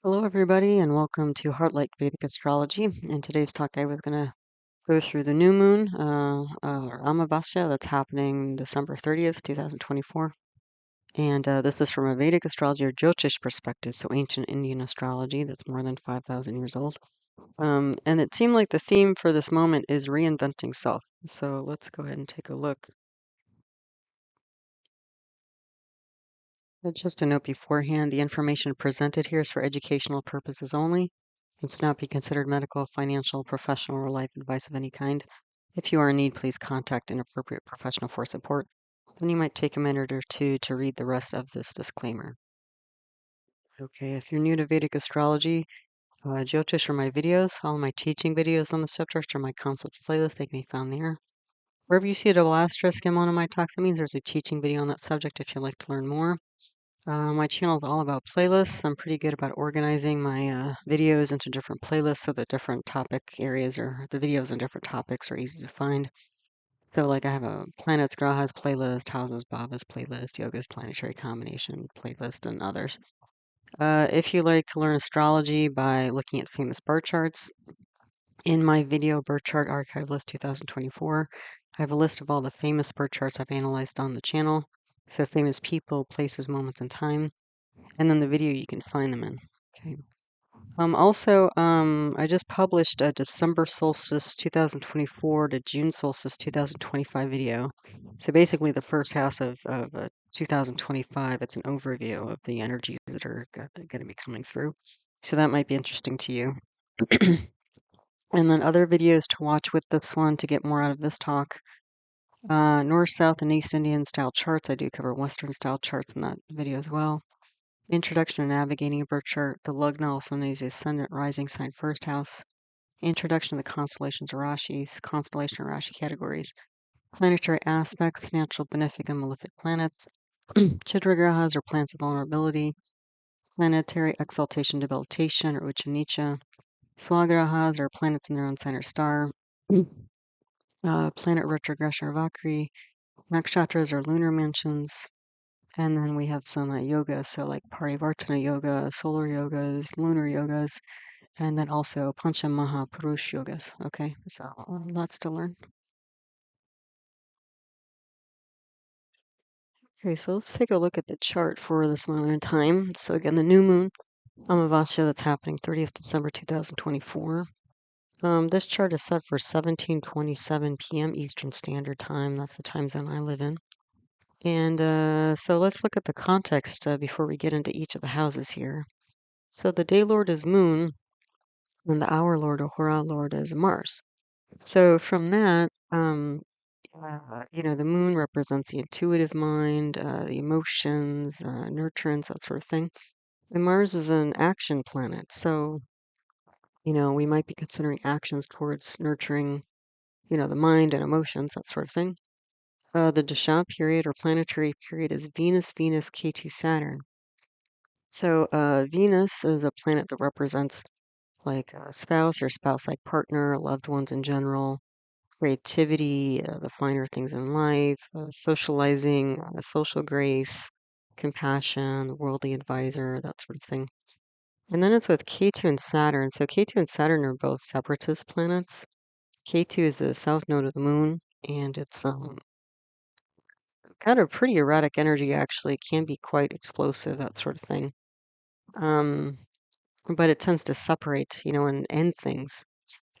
Hello, everybody, and welcome to Heart-Like Vedic Astrology. In today's talk, I was going to go through the new moon, or Amavasya, that's happening December 30th, 2024. And this is from a Vedic astrology or Jyotish perspective, so ancient Indian astrology that's more than 5,000 years old. And it seemed like the theme for this moment is reinventing self. So let's go ahead and take a look. Just a note beforehand, the information presented here is for educational purposes only. It should not be considered medical, financial, professional, or life advice of any kind. If you are in need, please contact an appropriate professional for support. Then you might take a minute or two to read the rest of this disclaimer. Okay, if you're new to Vedic astrology, Jyotish are my videos. All my teaching videos on the subject are my consult playlist. They can be found there. Wherever you see a double asterisk in one of my talks, it means there's a teaching video on that subject if you'd like to learn more. My channel is all about playlists. I'm pretty good about organizing my videos into different playlists so that different topic areas or the videos on different topics are easy to find. So, like, I have a planets, grahas playlist, houses, bhavas playlist, yoga's planetary combination playlist, and others. If you like to learn astrology by looking at famous birth charts, in my video birth chart archive list 2024, I have a list of all the famous birth charts I've analyzed on the channel. So, famous people, places, moments, and time. And then the video you can find them in. Okay. I just published a December solstice 2024 to June solstice 2025 video. So basically the first half of 2025, it's an overview of the energies that are going to be coming through. So that might be interesting to you. And then other videos to watch with this one to get more out of this talk. North, South, and East Indian style charts. I do cover Western style charts in that video as well. Introduction to Navigating a Birth Chart, the Lugna, also known as the Ascendant Rising Sign First House. Introduction to the Constellations or Rashis, Constellation or Rashi categories. Planetary aspects, natural, benefic, and malefic planets. Chidra grahas or plants of vulnerability. Planetary exaltation, debilitation, or uccha, nicca. Swagrahas are planets in their own sign or star. Planet retrogression or vakri. Nakshatras or lunar mansions. And then we have some yoga, so like Parivartana yoga, solar yogas, lunar yogas, and then also Pancha Maha Purush yogas. Okay, so lots to learn. Okay, so let's take a look at the chart for this moment in time. So again, the new moon, Amavasya, that's happening 30th December 2024. This chart is set for 17:27 p.m. Eastern Standard Time. That's the time zone I live in. And so let's look at the context before we get into each of the houses here. So the day lord is Moon, and the hour lord or hora lord is Mars. So from that, the moon represents the intuitive mind, the emotions, nurturance, that sort of thing. And Mars is an action planet. So, we might be considering actions towards nurturing, the mind and emotions, that sort of thing. The Dasha period or planetary period is Venus, K2, Saturn. So Venus is a planet that represents like a spouse or spouse-like partner, loved ones in general, creativity, the finer things in life, socializing, social grace, compassion, the worldly advisor, that sort of thing. And then it's with K2 and Saturn. So K2 and Saturn are both separatist planets. K2 is the south node of the moon, and it's got a pretty erratic energy, actually. It can be quite explosive, that sort of thing. But it tends to separate, and end things.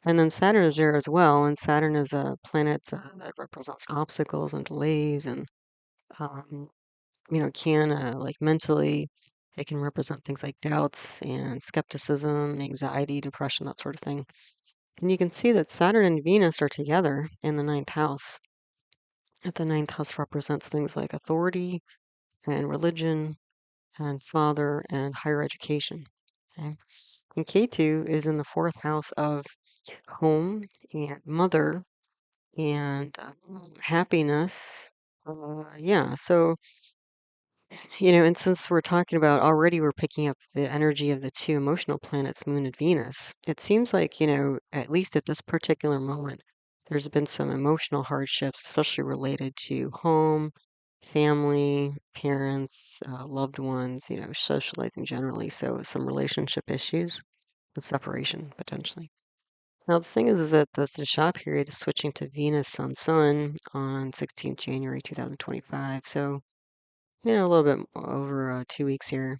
And then Saturn is there as well, and Saturn is a planet that represents obstacles and delays, and um, can like mentally, it can represent things like doubts and skepticism, anxiety, depression, that sort of thing. And you can see that Saturn and Venus are together in the ninth house. The ninth house represents things like authority and religion and father and higher education. Okay? And K2 is in the fourth house of home and mother and happiness. Yeah, so, and since we're talking about already, we're picking up the energy of the two emotional planets, Moon and Venus. It seems like, at least at this particular moment, there's been some emotional hardships, especially related to home family, parents, loved ones, socializing generally. So some relationship issues and separation potentially. Now the thing is that the Shah period is switching to Venus Sun Sun on 16th January 2025. So a little bit over 2 weeks here.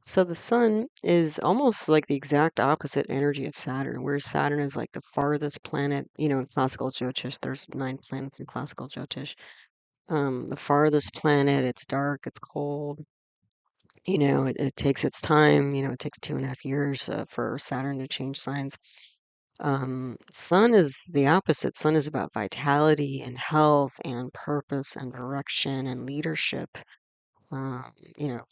So the Sun is almost like the exact opposite energy of Saturn, whereas Saturn is like the farthest planet. In classical Jyotish, there's 9 planets in classical Jyotish. The farthest planet, it's dark, it's cold. It takes its time. It takes 2.5 years for Saturn to change signs. Sun is the opposite. Sun is about vitality and health and purpose and direction and leadership.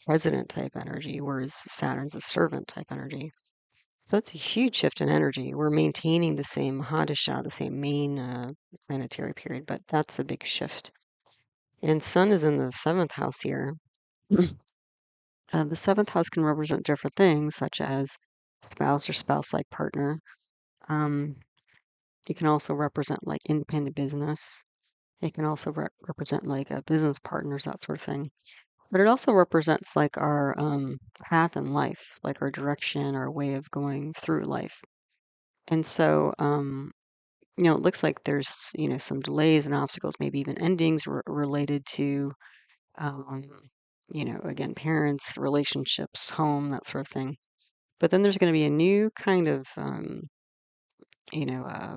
President type energy, whereas Saturn's a servant type energy. So that's a huge shift in energy. We're maintaining the same Hadasha, the same main planetary period, but that's a big shift. And Sun is in the seventh house here. The seventh house can represent different things, such as spouse or spouse-like partner. It can also represent like independent business. It can also represent like business partners, that sort of thing. But it also represents like our path in life, like our direction, our way of going through life. And so, it looks like there's, some delays and obstacles, maybe even endings related to, um, again, parents, relationships, home, that sort of thing. But then there's going to be a new kind of,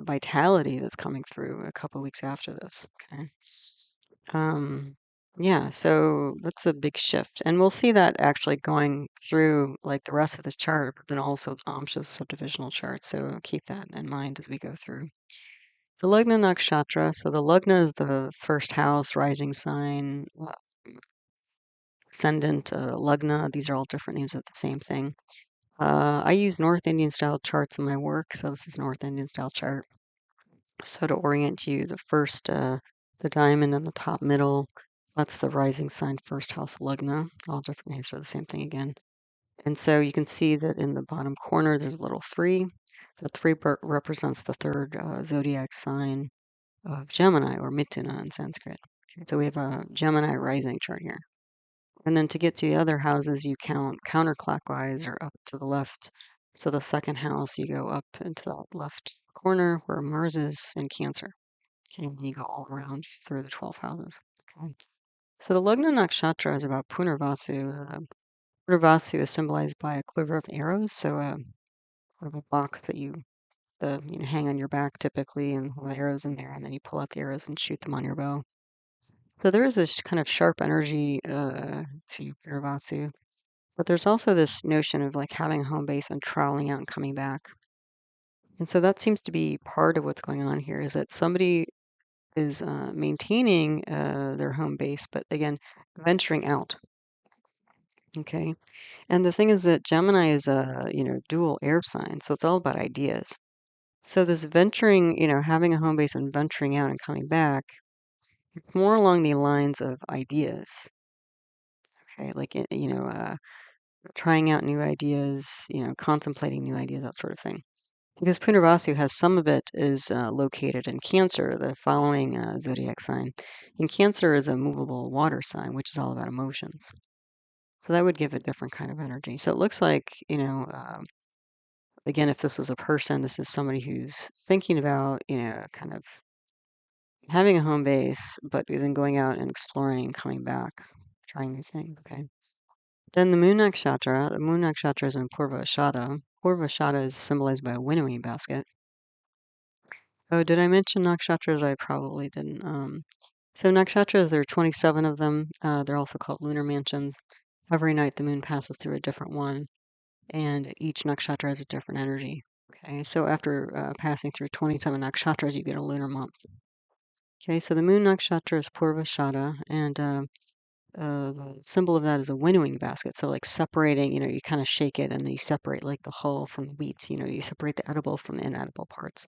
vitality that's coming through a couple weeks after this. Okay. Um, yeah, so that's a big shift. And we'll see that actually going through like the rest of this chart, but then also the Amsha's subdivisional chart. So keep that in mind as we go through. The Lagna nakshatra. So the Lagna is the first house, rising sign, ascendant, Lagna. These are all different names of the same thing. I use North Indian style charts in my work. So this is North Indian style chart. So to orient you, the diamond in the top middle, that's the rising sign, first house Lagna. All different names for the same thing again. And so you can see that in the bottom corner, there's a little 3. The 3 represents the third zodiac sign of Gemini, or Mithuna in Sanskrit. Okay, so we have a Gemini rising chart here. And then to get to the other houses, you count counterclockwise or up to the left. So the second house, you go up into that left corner where Mars is in Cancer. Okay, and you go all around through the 12 houses. Okay. So the Lagna Nakshatra is about Punarvasu. Punarvasu is symbolized by a quiver of arrows. So sort of a box that you hang on your back typically and have arrows in there, and then you pull out the arrows and shoot them on your bow. So there is this kind of sharp energy to Punarvasu. But there's also this notion of like having a home base and traveling out and coming back. And so that seems to be part of what's going on here is that somebody is maintaining their home base, but again, venturing out. Okay. And the thing is that Gemini is a, dual air sign. So it's all about ideas. So this venturing, having a home base and venturing out and coming back, it's more along the lines of ideas. Okay. Like, trying out new ideas, contemplating new ideas, that sort of thing. Because Punarvasu has some of it is located in Cancer, the following zodiac sign. And Cancer is a movable water sign, which is all about emotions. So that would give a different kind of energy. So it looks like, again, if this was a person, this is somebody who's thinking about, kind of having a home base, but then going out and exploring and coming back, trying new things. Okay. Then the Moon Nakshatra is in Purva Ashada. Purva Ashada is symbolized by a winnowing basket. Oh, did I mention nakshatras? I probably didn't. So nakshatras, there are 27 of them. They're also called lunar mansions. Every night the moon passes through a different one, and each nakshatra has a different energy. Okay, so after passing through 27 nakshatras, you get a lunar month. Okay, so the moon nakshatra is Purva Ashada, and the symbol of that is a winnowing basket. So like separating, you kind of shake it and then you separate like the hull from the wheat, you separate the edible from the inedible parts.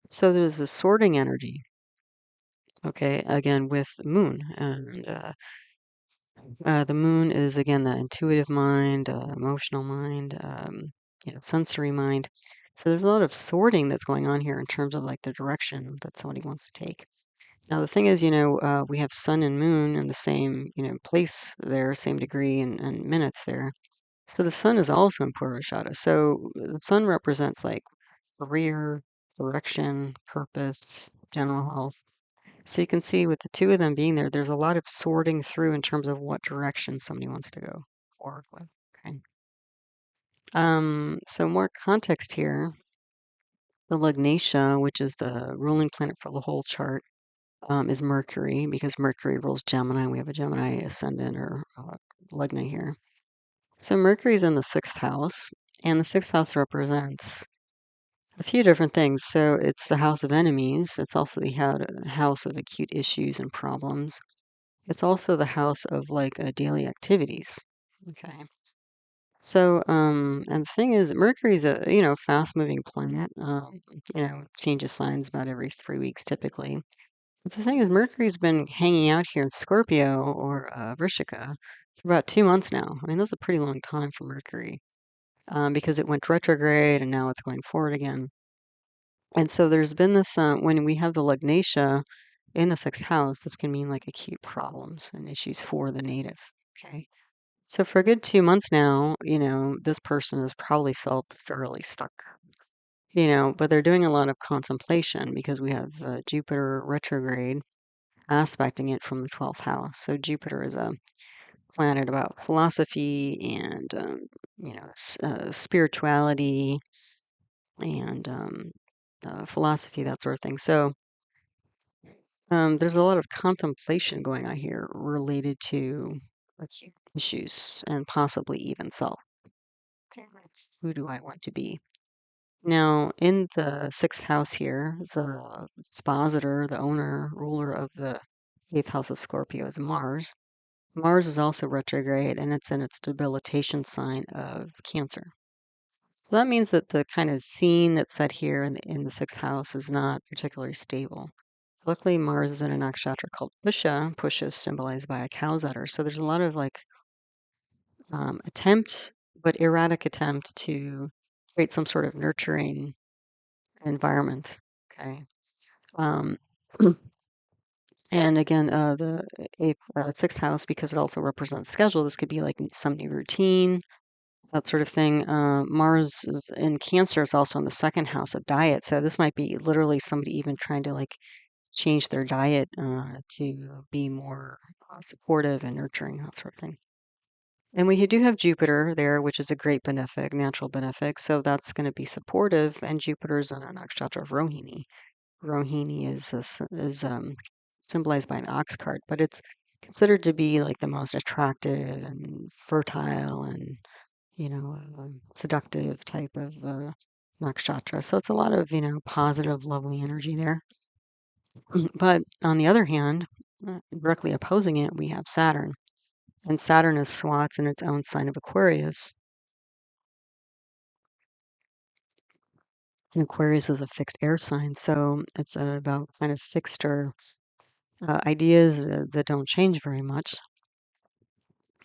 So there's a sorting energy, okay, again with moon. And the moon is again the intuitive mind, emotional mind, sensory mind. So there's a lot of sorting that's going on here in terms of like the direction that somebody wants to take. Now, the thing is, we have sun and moon in the same, place there, same degree and minutes there. So the sun is also in Purva Ashada. So the sun represents like career, direction, purpose, general health. So you can see with the two of them being there, there's a lot of sorting through in terms of what direction somebody wants to go forward with. Okay. So more context here. The Lugnatia, which is the ruling planet for the whole chart, is Mercury, because Mercury rules Gemini. We have a Gemini ascendant or Lugna here. So Mercury's in the sixth house, and the sixth house represents a few different things. So it's the house of enemies. It's also the house of acute issues and problems. It's also the house of like daily activities. Okay. So, and the thing is, Mercury's a, fast-moving planet. Changes signs about every 3 weeks typically. But the thing is, Mercury's been hanging out here in Scorpio or Vrishika for about 2 months now. I mean, that's a pretty long time for Mercury, because it went retrograde and now it's going forward again. And so there's been this, when we have the Lugnatia in the sixth house, this can mean like acute problems and issues for the native. Okay. So for a good 2 months now, this person has probably felt fairly stuck, but they're doing a lot of contemplation because we have Jupiter retrograde aspecting it from the 12th house. So Jupiter is a planet about philosophy and, spirituality and philosophy, that sort of thing. So there's a lot of contemplation going on here related to acute issues and possibly even self. Okay, who do I want to be? Now, in the sixth house here, the expositor, the owner, ruler of the eighth house of Scorpio is Mars. Mars is also retrograde and it's in its debilitation sign of Cancer. So that means that the kind of scene that's set here in the sixth house is not particularly stable. Luckily, Mars is in a nakshatra called Pusha. Pusha is symbolized by a cow's udder. So there's a lot of like attempt, but erratic attempt to create some sort of nurturing environment. Okay. Um, and again, the sixth house, because it also represents schedule, this could be like some new routine, that sort of thing. Mars is in Cancer. It's also in the second house of diet. So this might be literally somebody even trying to like change their diet to be more supportive and nurturing, that sort of thing. And we do have Jupiter there, which is a great benefic, natural benefic. So that's going to be supportive. And Jupiter's in a nakshatra of Rohini. Rohini is symbolized by an ox cart, but it's considered to be like the most attractive and fertile and seductive type of nakshatra. So it's a lot of positive, lovely energy there. But on the other hand, directly opposing it, we have Saturn, and Saturn is swats in its own sign of Aquarius. And Aquarius is a fixed air sign, so it's about kind of fixed or ideas that don't change very much.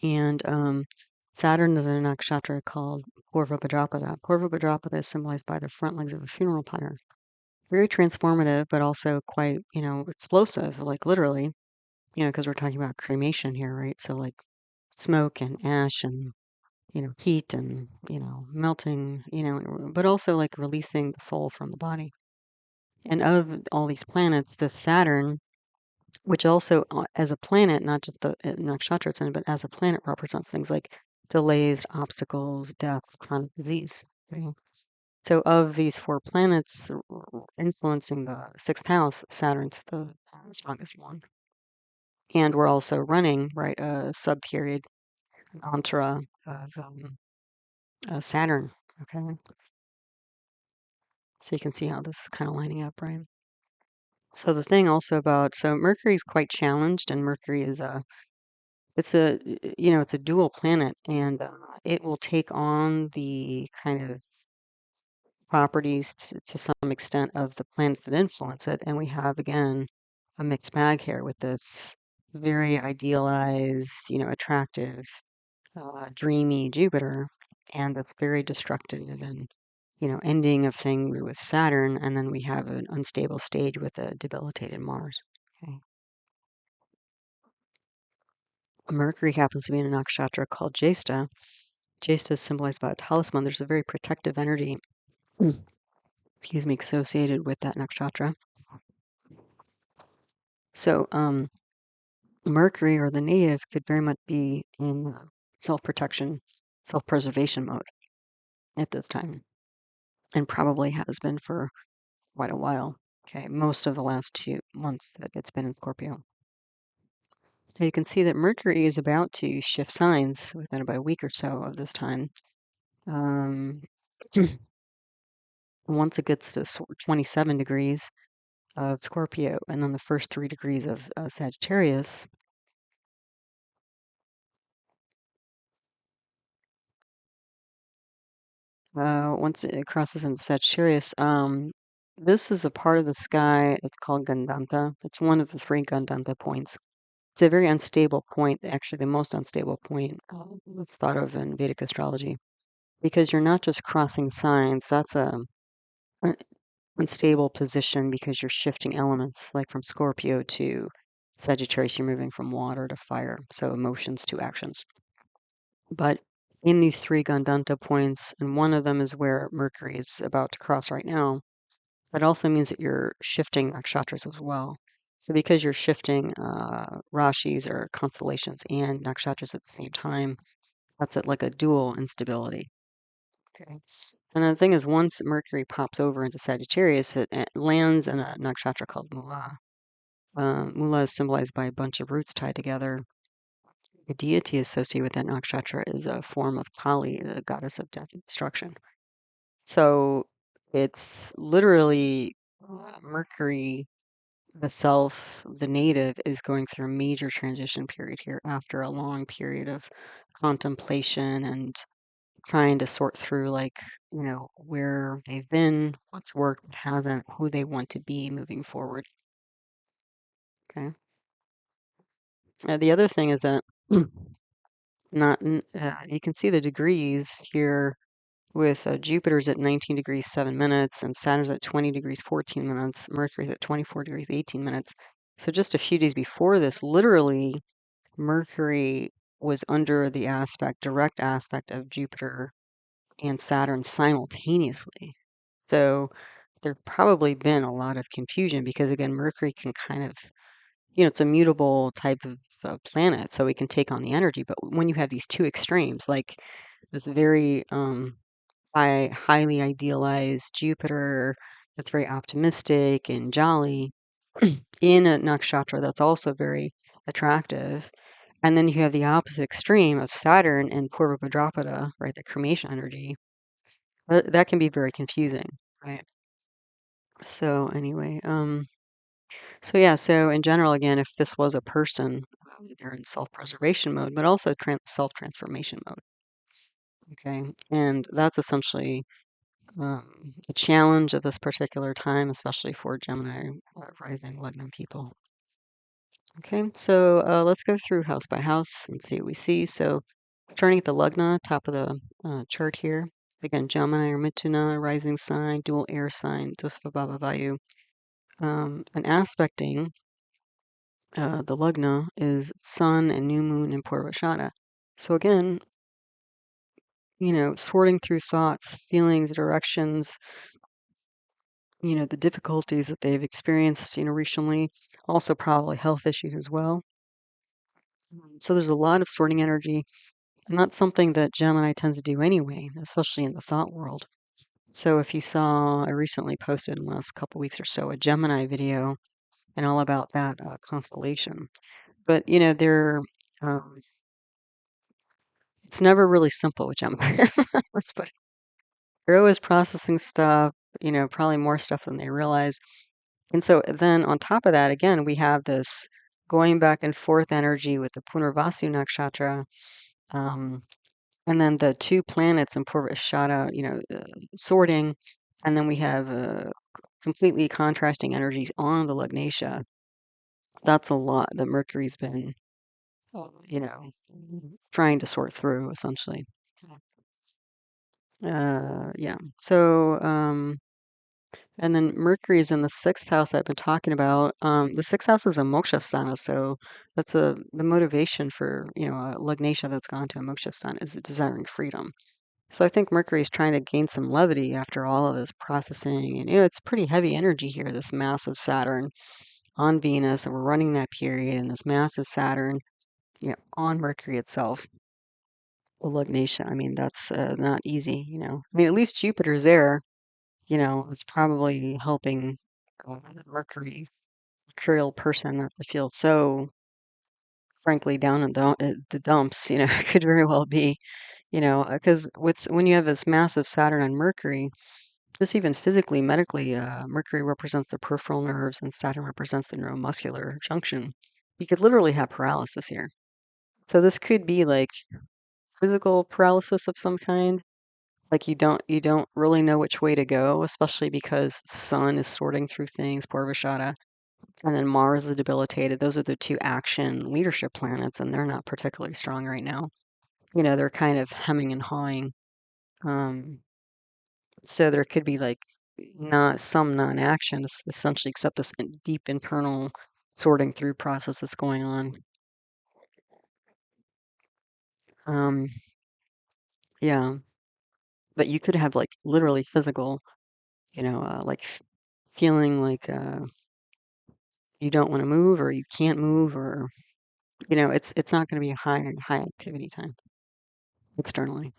And Saturn is in a nakshatra called Purva Bhadrapada. Purva Bhadrapada is symbolized by the front legs of a funeral pyre. Very transformative, but also quite, explosive, like literally, because we're talking about cremation here, right? So like smoke and ash and, heat and, melting, but also like releasing the soul from the body. And of all these planets, the Saturn, which also as a planet, not just the nakshatra it's in, but as a planet represents things like delays, obstacles, death, chronic disease. Okay? So of these four planets influencing the sixth house, Saturn's the strongest one. And we're also running, right, a sub-period, an antra of Saturn. Okay. So you can see how this is kind of lining up, right? So the thing also about, so Mercury is quite challenged, and Mercury is it's a dual planet, and it will take on the kind of properties to some extent of the planets that influence it. And we have, again, a mixed bag here with this very idealized, attractive, dreamy Jupiter, and it's very destructive and, ending of things with Saturn. And then we have an unstable stage with a debilitated Mars. Okay. Mercury happens to be in a nakshatra called Jesta. Jesta is symbolized by a talisman. There's a very protective energy, excuse me, associated with that nakshatra. So, Mercury or the native could very much be in self-protection, self-preservation mode at this time, and probably has been for quite a while. Okay, most of the last 2 months that it's been in Scorpio. Now you can see that Mercury is about to shift signs within about a week or so of this time. Um, once it gets to 27 degrees of Scorpio, and then the first 3 degrees of Sagittarius, once it crosses into Sagittarius, this is a part of the sky. It's called Gandanta. It's one of the three Gandanta points. It's a very unstable point, actually the most unstable point that's thought of in Vedic astrology, because you're not just crossing signs. That's an unstable position because you're shifting elements, like from Scorpio to Sagittarius, you're moving from water to fire, so emotions to actions. But in these three Gandanta points, and one of them is where Mercury is about to cross right now, that also means that you're shifting nakshatras as well. So because you're shifting rashis or constellations and nakshatras at the same time, that's like a dual instability. Okay. And the thing is, once Mercury pops over into Sagittarius, it lands in a nakshatra called Mula. Mula is symbolized by a bunch of roots tied together. The deity associated with that nakshatra is a form of Kali, the goddess of death and destruction. So it's literally Mercury, the self, the native, is going through a major transition period here after a long period of contemplation and trying to sort through, like, where they've been, what's worked, what hasn't, who they want to be moving forward. Okay. The other thing is that you can see the degrees here with Jupiter's at 19 degrees 7 minutes and Saturn's at 20 degrees 14 minutes, Mercury's at 24 degrees 18 minutes. So just a few days before this, literally, Mercury was under the direct aspect of Jupiter and Saturn simultaneously. So there's probably been a lot of confusion because, again, Mercury can kind of, it's a mutable type of planet, so it can take on the energy. But when you have these two extremes, like this very highly idealized Jupiter that's very optimistic and jolly in a nakshatra that's also very attractive, and then you have the opposite extreme of Saturn and Purva Bhadrapada, right, the cremation energy, that can be very confusing, right? So anyway, so yeah, so in general, again, if this was a person, they're in self-preservation mode, but also self-transformation mode. Okay, and that's essentially the challenge of this particular time, especially for Gemini rising Lagna people. Okay, so let's go through house by house and see what we see. So turning at the Lagna, top of the chart here, again, Gemini or Mithuna, rising sign, dual air sign, Dosvabhava Vayu. And aspecting the Lagna is Sun and New Moon and Purva Ashada. So again, sorting through thoughts, feelings, directions, the difficulties that they've experienced, recently, also probably health issues as well. So there's a lot of sorting energy, and that's something that Gemini tends to do anyway, especially in the thought world. So if you saw, I recently posted in the last couple weeks or so a Gemini video and all about that constellation. But it's never really simple with Gemini. Let's put it. They're always processing stuff, probably more stuff than they realize. And so then on top of that, again, we have this going back and forth energy with the Punarvasu nakshatra, and then the two planets in Purva Ashada, sorting, and then we have completely contrasting energies on the Lugnatia. That's a lot that Mercury's been, trying to sort through, essentially. Yeah. So, And then Mercury is in the sixth house I've been talking about. The sixth house is a moksha sthana, so that's the motivation for a lugnatia that's gone to a moksha sthana is desiring freedom. So I think Mercury is trying to gain some levity after all of this processing, and it's pretty heavy energy here. This massive Saturn on Venus, and we're running that period, and this massive Saturn, on Mercury itself. The lugnatia. I mean, that's not easy. I mean, at least Jupiter's there. It's probably helping the mercurial person not to feel so, frankly, down in the dumps. It could very well be, because when you have this massive Saturn on Mercury, just even physically, medically, Mercury represents the peripheral nerves and Saturn represents the neuromuscular junction. You could literally have paralysis here. So this could be like physical paralysis of some kind. Like you don't really know which way to go, especially because the sun is sorting through things, Purva Ashada, and then Mars is debilitated. Those are the two action leadership planets, and they're not particularly strong right now. They're kind of hemming and hawing. Um, so there could be like not some non-action, essentially, except this deep internal sorting through process that's going on. Um, yeah, but you could have like literally physical, like feeling like you don't want to move or you can't move, or it's not going to be a high activity time externally.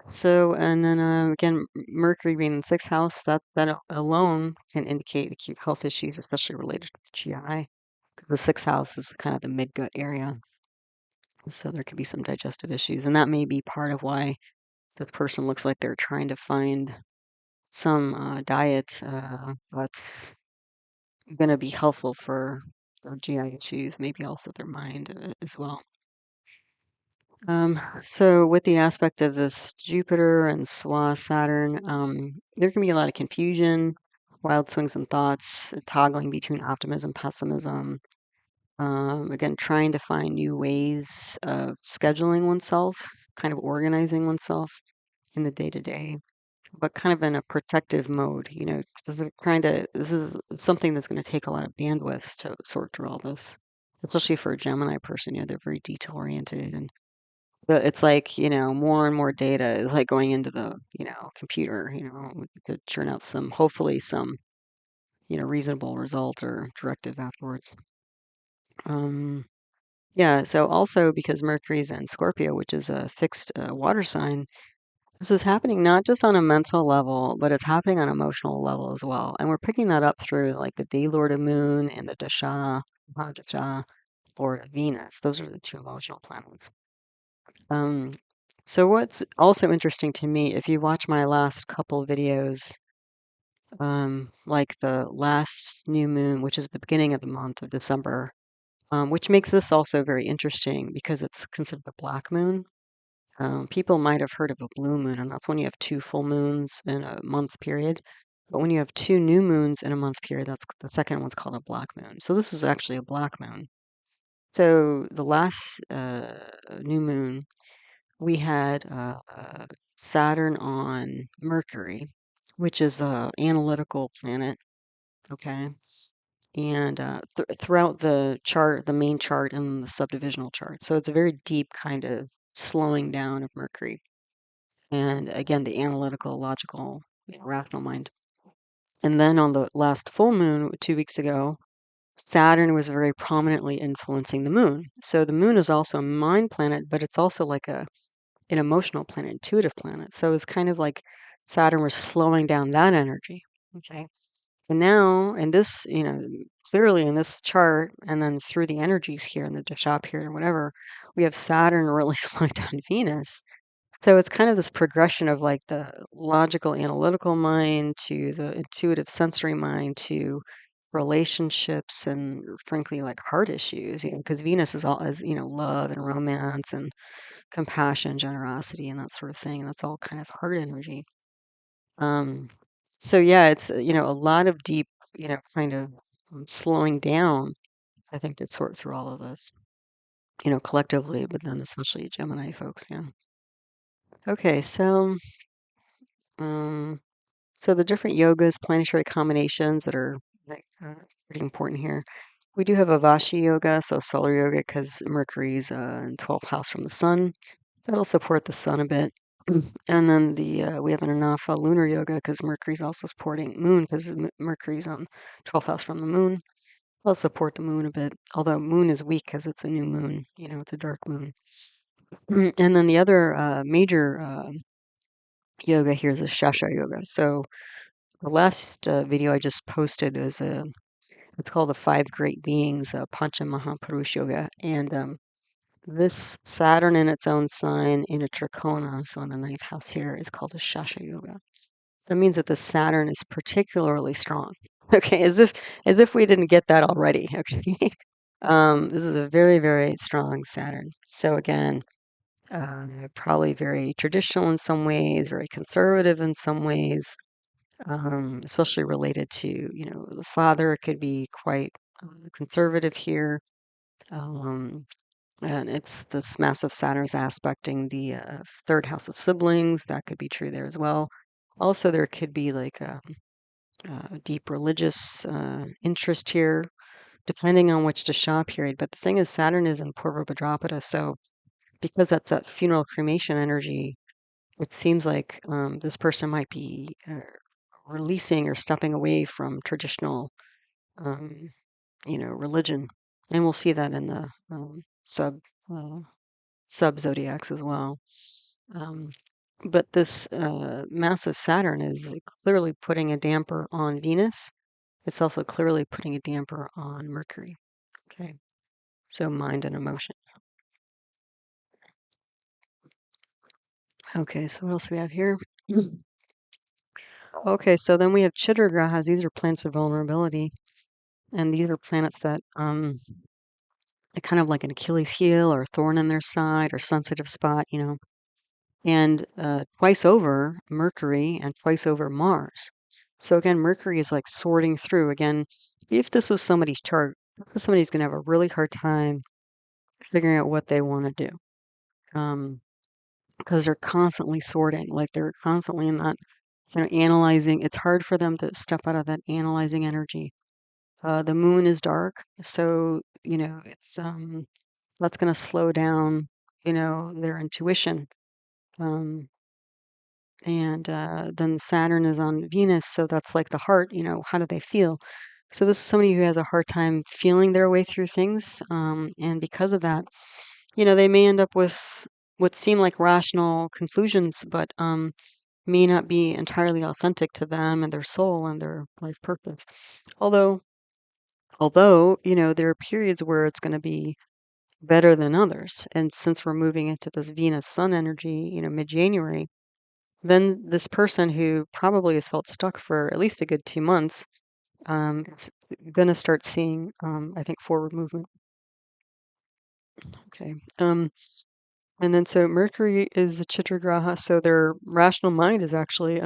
So, and then again, Mercury being in the sixth house, that alone can indicate acute health issues, especially related to the GI. The sixth house is kind of the midgut area, so there could be some digestive issues, and that may be part of why the person looks like they're trying to find some diet that's going to be helpful for their GI issues, maybe also their mind as well. So with the aspect of this Jupiter and Saturn, there can be a lot of confusion, wild swings in thoughts, toggling between optimism, pessimism. Again, trying to find new ways of scheduling oneself, kind of organizing oneself in the day to day, but kind of in a protective mode. This is something that's going to take a lot of bandwidth to sort through all this, especially for a Gemini person. They're very detail oriented, and but it's like, more and more data is like going into the, computer, we could churn out hopefully some, reasonable result or directive afterwards. Um, yeah, so also because Mercury's in Scorpio, which is a fixed water sign, this is happening not just on a mental level, but it's happening on an emotional level as well. And we're picking that up through like the day lord of moon and the dasha, lord of Venus. Those are the two emotional planets. Um, so what's also interesting to me, if you watch my last couple videos, like the last new moon, which is the beginning of the month of December, which makes this also very interesting because it's considered a black moon. People might have heard of a blue moon, and that's when you have two full moons in a month period. But when you have two new moons in a month period, that's the second one's called a black moon. So this is actually a black moon. So the last new moon we had Saturn on Mercury, which is a analytical planet. Okay, and throughout the chart, the main chart and the subdivisional chart, so it's a very deep kind of slowing down of Mercury. And again, the analytical, logical, rational mind. And then on the last full moon 2 weeks ago, Saturn was very prominently influencing the moon. So the moon is also a mind planet, but it's also like an emotional planet, intuitive planet. So it's kind of like Saturn was slowing down that energy. Okay. And now, in this, clearly in this chart, and then through the energies here in the dasha period or whatever, we have Saturn really slowing down Venus. So it's kind of this progression of like the logical, analytical mind to the intuitive, sensory mind to relationships and frankly like heart issues, because Venus is all as, love and romance and compassion, generosity, and that sort of thing. And that's all kind of heart energy. Um, so yeah, it's a lot of deep, kind of slowing down. I think to sort through all of this, collectively, but then especially Gemini folks. Yeah. Okay, so um, So the different yogas, planetary combinations that are like pretty important here. We do have a Vashi yoga, so solar yoga, because Mercury's in 12th house from the sun. That'll support the sun a bit. And then we have an Anafa lunar yoga because Mercury's also supporting moon because Mercury's on 12th house from the moon. I'll support the moon a bit, although moon is weak because it's a new moon. It's a dark moon. And then the other major yoga here is a shasha yoga. So the last video I just posted is it's called the Five Great Beings, Pancha Mahapurush Yoga, and this Saturn in its own sign in a trikona, so in the ninth house here, is called a shasha yoga. That means that the Saturn is particularly strong. Okay, as if we didn't get that already. Okay, this is a very, very strong Saturn. So again, probably very traditional in some ways, very conservative in some ways, especially related to the father. It could be quite conservative here. And it's this massive Saturn's aspecting the third house of siblings. That could be true there as well. Also, there could be like a deep religious interest here, depending on which Dasha period. But the thing is, Saturn is in Purva Bhadrapada, so because that's that funeral cremation energy, it seems like this person might be releasing or stepping away from traditional, um, religion, and we'll see that in the sub sub zodiacs as well. Um, but this massive Saturn is clearly putting a damper on Venus. It's also clearly putting a damper on Mercury. Okay, so mind and emotion. Okay, so what else do we have here? Okay, so then we have chidra grahas. These are planets of vulnerability, and these are planets that are kind of like an Achilles heel or a thorn in their side or sensitive spot. And twice over Mercury and twice over Mars. So again, Mercury is like sorting through. Again, if this was somebody's chart, somebody's going to have a really hard time figuring out what they want to do. Because they're constantly sorting, like they're constantly in that analyzing. It's hard for them to step out of that analyzing energy. The moon is dark, so it's that's going to slow down, their intuition. Um, and then Saturn is on Venus, so that's like the heart. How do they feel? So this is somebody who has a hard time feeling their way through things, and because of that, they may end up with what seem like rational conclusions, but may not be entirely authentic to them and their soul and their life purpose. Although there are periods where it's going to be better than others, and since we're moving into this Venus Sun energy, mid-January, then this person who probably has felt stuck for at least a good 2 months is going to start seeing, I think, forward movement. Okay. And then so Mercury is a chitra graha, so their rational mind is actually,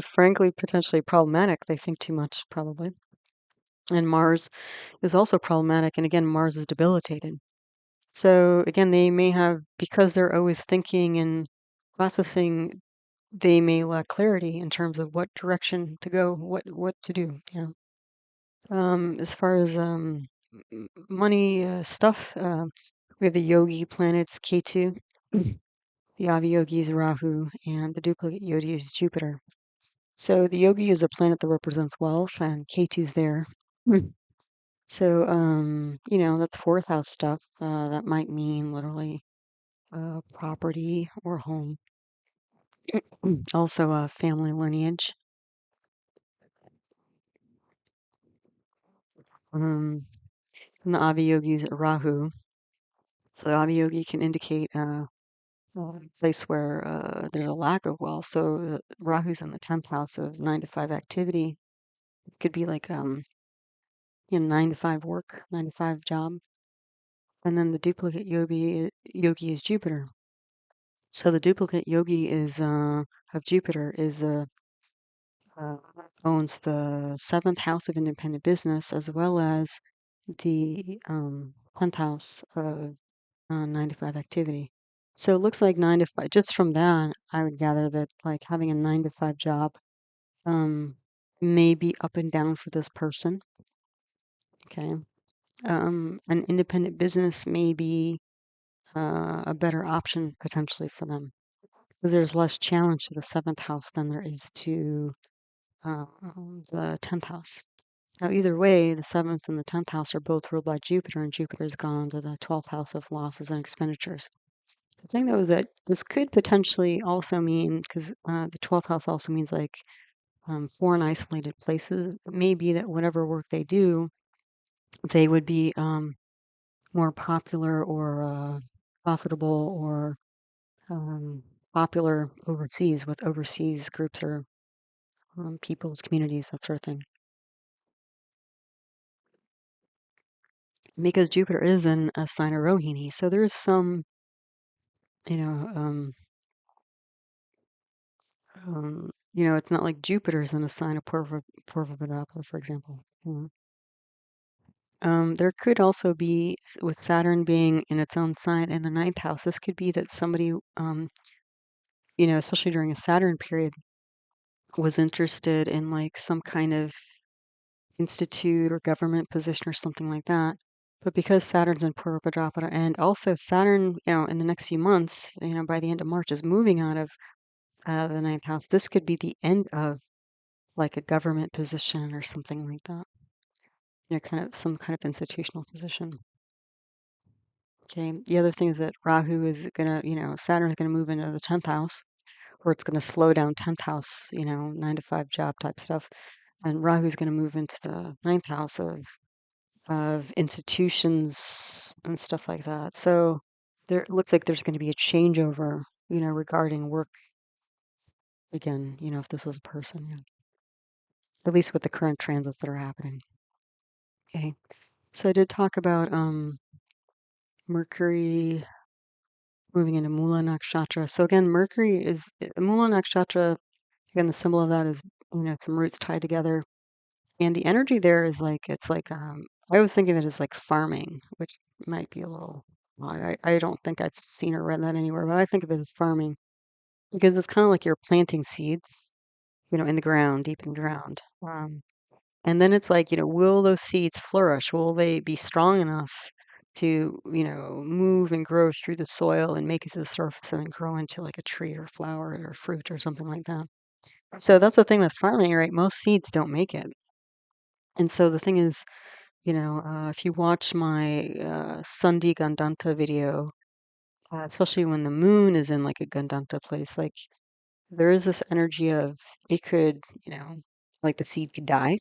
frankly, potentially problematic. They think too much, probably. And Mars is also problematic. And again, Mars is debilitated. So again, they may have, because they're always thinking and processing, they may lack clarity in terms of what direction to go, what to do. As far as money stuff, we have the yogi planets Ketu, the aviyogi is Rahu, and the duplicate yogi is Jupiter. So the yogi is a planet that represents wealth, and Ketu's there. So that's fourth house stuff. That might mean literally property or home. Also a family lineage. And the aviyogi is Rahu. So the aviyogi can indicate a place where there's a lack of wealth. So Rahu's in the 10th house of 9 to 5 activity. It could be like 9 to 5 work, 9 to 5 job. And then the duplicate yogi is Jupiter. So the duplicate yogi is of Jupiter is uh, owns the 7th house of independent business as well as the 10th house of 9 to 5 activity. So it looks like 9 to 5. Just from that, I would gather that like having a 9 to 5 job um, may be up and down for this person. Okay. An independent business may be a better option potentially for them because there's less challenge to the seventh house than there is to uh, the 10th house. Now, either way, the seventh and the 10th house are both ruled by Jupiter, and Jupiter's gone to the 12th house of losses and expenditures. The thing, though, is that this could potentially also mean, because the 12th house also means like foreign isolated places, it may be that whatever work they do, they would be more popular or profitable or um, popular overseas with overseas groups or people's communities, that sort of thing. Because Jupiter is in a sign of Rohini, so there's some, you know, it's not like Jupiter's in a sign of Purva Ashada, for example. There could also be, with Saturn being in its own sign in the ninth house, this could be that somebody, especially during a Saturn period, was interested in like some kind of institute or government position or something like that. But because Saturn's in Purva Ashada, and also Saturn, in the next few months, by the end of March, is moving out of the ninth house, this could be the end of like a government position or something like that. Kind of some kind of institutional position. Okay. The other thing is that Rahu is gonna, Saturn is gonna move into the 10th house, or it's gonna slow down 10th house, 9 to 5 job type stuff. And Rahu is gonna move into the ninth house of institutions and stuff like that. So there it looks like there's gonna be a changeover, regarding work again, if this was a person, yeah. At least with the current transits that are happening. Okay. So I did talk about Mercury moving into Mula nakshatra. So again, Mercury is Mula nakshatra. Again, the symbol of that is some roots tied together, and the energy there is like it's like I was thinking of it as like farming, which might be a little odd. I don't think I've seen or read that anywhere, but I think of it as farming because it's kind of like you're planting seeds, in the ground, deep in the ground. And then it's like, will those seeds flourish? Will they be strong enough to, move and grow through the soil and make it to the surface and then grow into like a tree or flower or fruit or something like that? So that's the thing with farming, right? Most seeds don't make it. And so the thing is, if you watch my Sundi Gandanta video, especially when the moon is in like a Gandanta place, like there is this energy of it could, like the seed could die.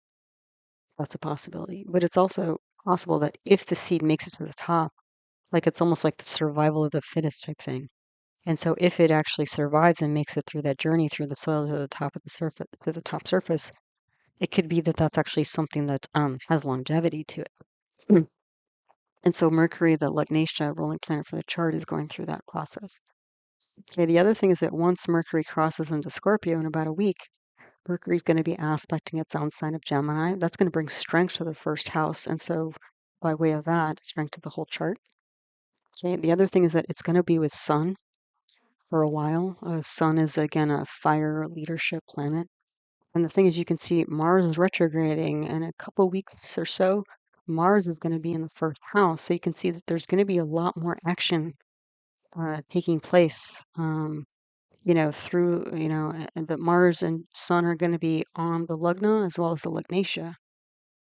That's a possibility. But it's also possible that if the seed makes it to the top, like it's almost like the survival of the fittest type thing. And so if it actually survives and makes it through that journey through the soil to the top of the surface to the top surface, it could be that that's actually something that has longevity to it. Mm. And so Mercury, the Lugnatia ruling planet for the chart, is going through that process. Okay, the other thing is that once Mercury crosses into Scorpio in about a week, Mercury is going to be aspecting its own sign of Gemini. That's going to bring strength to the first house. And so, by way of that, strength to the whole chart. Okay, the other thing is that it's going to be with Sun for a while. Sun is, again, a fire leadership planet. And the thing is, you can see Mars is retrograding in a couple weeks or so. Mars is going to be in the first house. So you can see that there's going to be a lot more action taking place through, that Mars and Sun are going to be on the Lugna as well as the Lugnatia.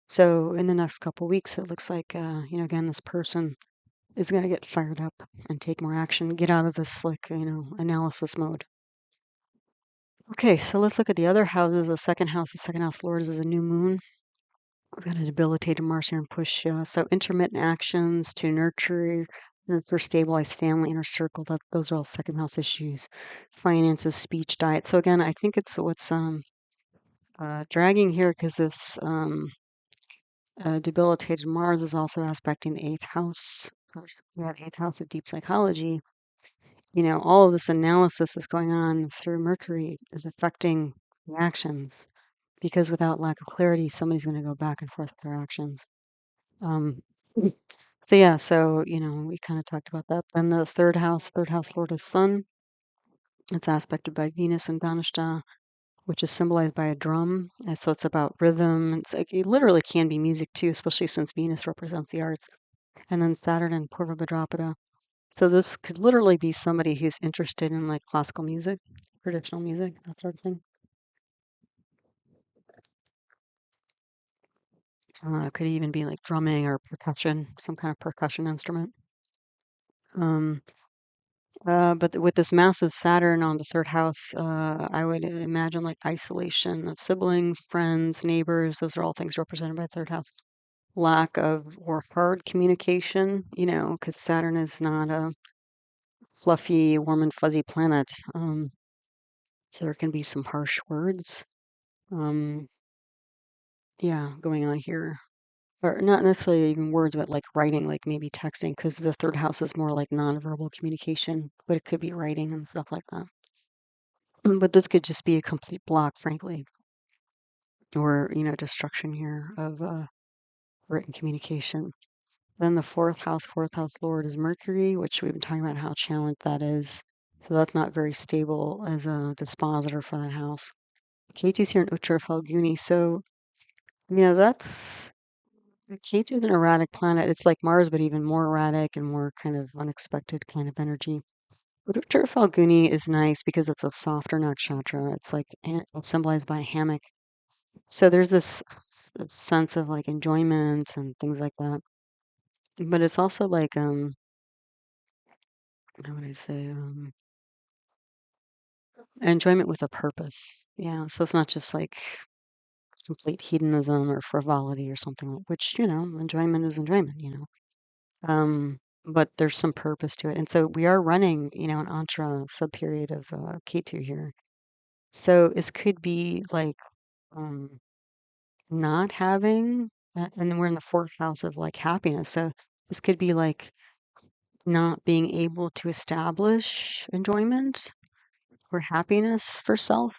So in the next couple weeks, it looks like, again, this person is going to get fired up and take more action, get out of this, like, analysis mode. Okay, so let's look at the other houses. The second house lord is a new moon. We've got a debilitated Mars here and push. So intermittent actions to nurture stabilized family, inner circle. Those are all second house issues. Finances, speech, diet. So again, I think it's what's dragging here because this debilitated Mars is also aspecting the eighth house. We have eighth house of deep psychology. All of this analysis is going on through Mercury is affecting the actions because without lack of clarity, somebody's going to go back and forth with their actions. Um, So yeah, so we kind of talked about that. Then the third house lord is Sun. It's aspected by Venus and Dhanishta, which is symbolized by a drum. And so it's about rhythm. It's like it literally can be music too, especially since Venus represents the arts. And then Saturn and Purva Bhadrapada. So this could literally be somebody who's interested in like classical music, traditional music, that sort of thing. Could even be like drumming or percussion, some kind of percussion instrument. Um, but with this massive Saturn on the third house, I would imagine like isolation of siblings, friends, neighbors. Those are all things represented by third house. Lack of or hard communication, because Saturn is not a fluffy, warm and fuzzy planet. So there can be some harsh words, um, yeah, going on here. Or not necessarily even words, but like writing, like maybe texting, because the third house is more like nonverbal communication, but it could be writing and stuff like that. But this could just be a complete block, frankly, or, destruction here of written communication. Then the fourth house lord is Mercury, which we've been talking about how challenged that is. So that's not very stable as a dispositor for that house. Ketu's here in Uttara Falguni. So, that's Ketu is an erratic planet. It's like Mars, but even more erratic and more kind of unexpected kind of energy. But Uttara Falguni is nice because it's a softer nakshatra. It's like symbolized by a hammock. So there's this sense of like enjoyment and things like that. But it's also like how would I say enjoyment with a purpose. Yeah. So it's not just like complete hedonism or frivolity or something like which, enjoyment is enjoyment. But there's some purpose to it. And so we are running, an Antra subperiod of Ketu here. So this could be like um, not having, and we're in the fourth house of like happiness. So this could be like not being able to establish enjoyment or happiness for self,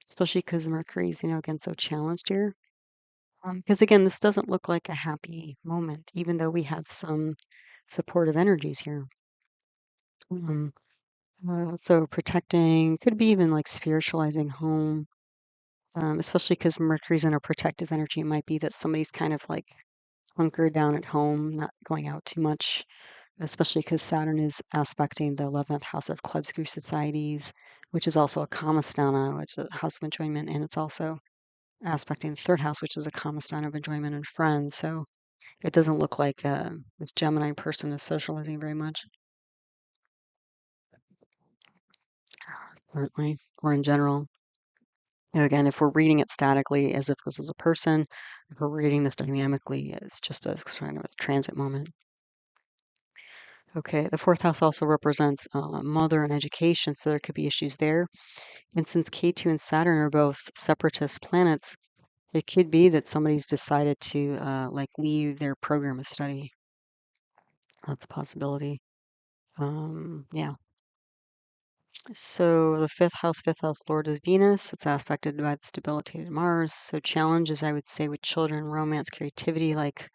especially because Mercury's, again, so challenged here. Because again, this doesn't look like a happy moment, even though we had some supportive energies here. Um, so protecting could be even like spiritualizing home, especially because Mercury's in a protective energy. It might be that somebody's kind of like hunkered down at home, not going out too much, especially because Saturn is aspecting the 11th house of clubs, group societies, which is also a Kamasthana, which is a house of enjoyment, and it's also aspecting the third house, which is a Kamasthana of enjoyment and friends. So it doesn't look like this Gemini person is socializing very much, currently, or in general. Again, if we're reading it statically as if this was a person, if we're reading this dynamically, it's just a kind of a transit moment. Okay, the fourth house also represents mother and education, so there could be issues there. And since K2 and Saturn are both separatist planets, it could be that somebody's decided to like leave their program of study. That's a possibility. Yeah. So the fifth house lord is Venus. It's aspected by this debilitated Mars. So challenges, I would say, with children, romance, creativity, like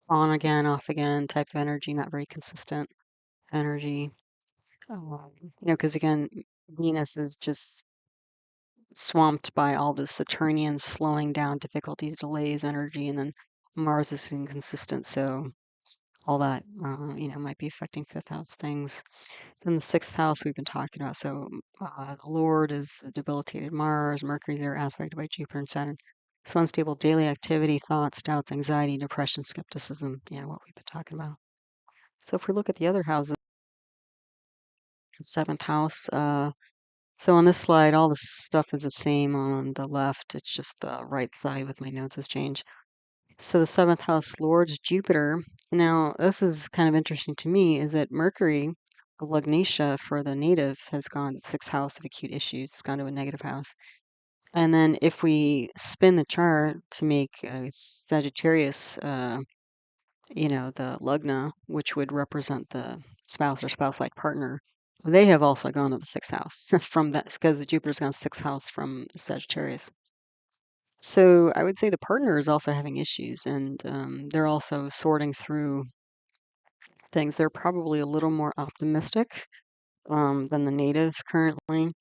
on again, off again type of energy, not very consistent energy. Because again, Venus is just swamped by all the Saturnian slowing down, difficulties, delays, energy, and then Mars is inconsistent. So all that, might be affecting fifth house things. Then the sixth house we've been talking about. So the Lord is a debilitated Mars, Mercury there aspected by Jupiter and Saturn. So unstable daily activity, thoughts, doubts, anxiety, depression, skepticism. Yeah, what we've been talking about. So if we look at the other houses, seventh house. So on this slide, all the stuff is the same on the left. It's just the right side with my notes has changed. So the seventh house lord's Jupiter. Now, this is kind of interesting to me, is that Mercury, the Lugnatia for the native, has gone to the sixth house of acute issues. It's gone to a negative house. And then if we spin the chart to make Sagittarius, the Lugna, which would represent the spouse or spouse-like partner, they have also gone to the sixth house from that because Jupiter's gone sixth house from Sagittarius. So I would say the partner is also having issues, and they're also sorting through things. They're probably a little more optimistic than the native currently.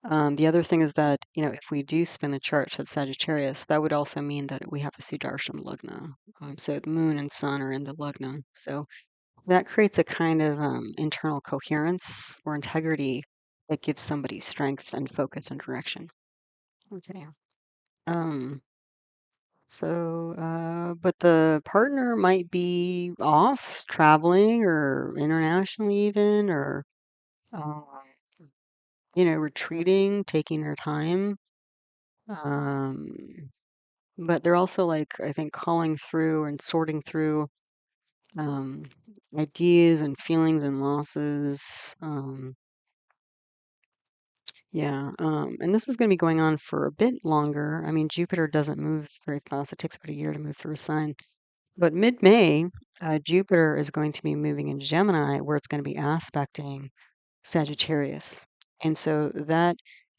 The other thing is that, if we do spin the chart to Sagittarius, that would also mean that we have a Sudarshan Lagna. So the moon and sun are in the Lagna. So that creates a kind of internal coherence or integrity that gives somebody strength and focus and direction. Okay. Um, but the partner might be off traveling or internationally even, or, um, retreating, taking their time. Um, but they're also like, I think, calling through and sorting through um, ideas and feelings and losses. And this is going to be going on for a bit longer. I mean, Jupiter doesn't move very fast. It takes about a year to move through a sign. But mid-May, Jupiter is going to be moving in Gemini, where it's going to be aspecting Sagittarius. And so that,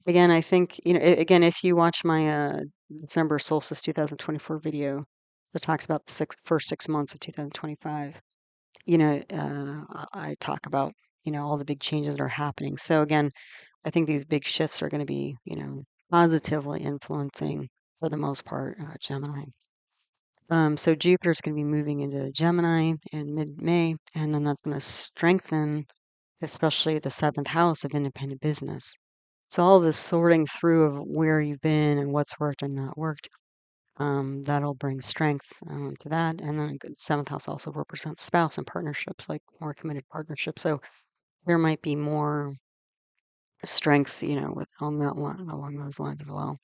again, I think, again, if you watch my December solstice 2024 video that talks about the first 6 months of 2025, I talk about, all the big changes that are happening. So again, I think these big shifts are going to be, positively influencing, for the most part, Gemini. So Jupiter's going to be moving into Gemini in mid-May, and then that's going to strengthen, especially the seventh house of independent business. So all of this sorting through of where you've been and what's worked and not worked, that'll bring strength to that. And then the seventh house also represents spouse and partnerships, like more committed partnerships. So there might be more strength, on that line, along those lines as well.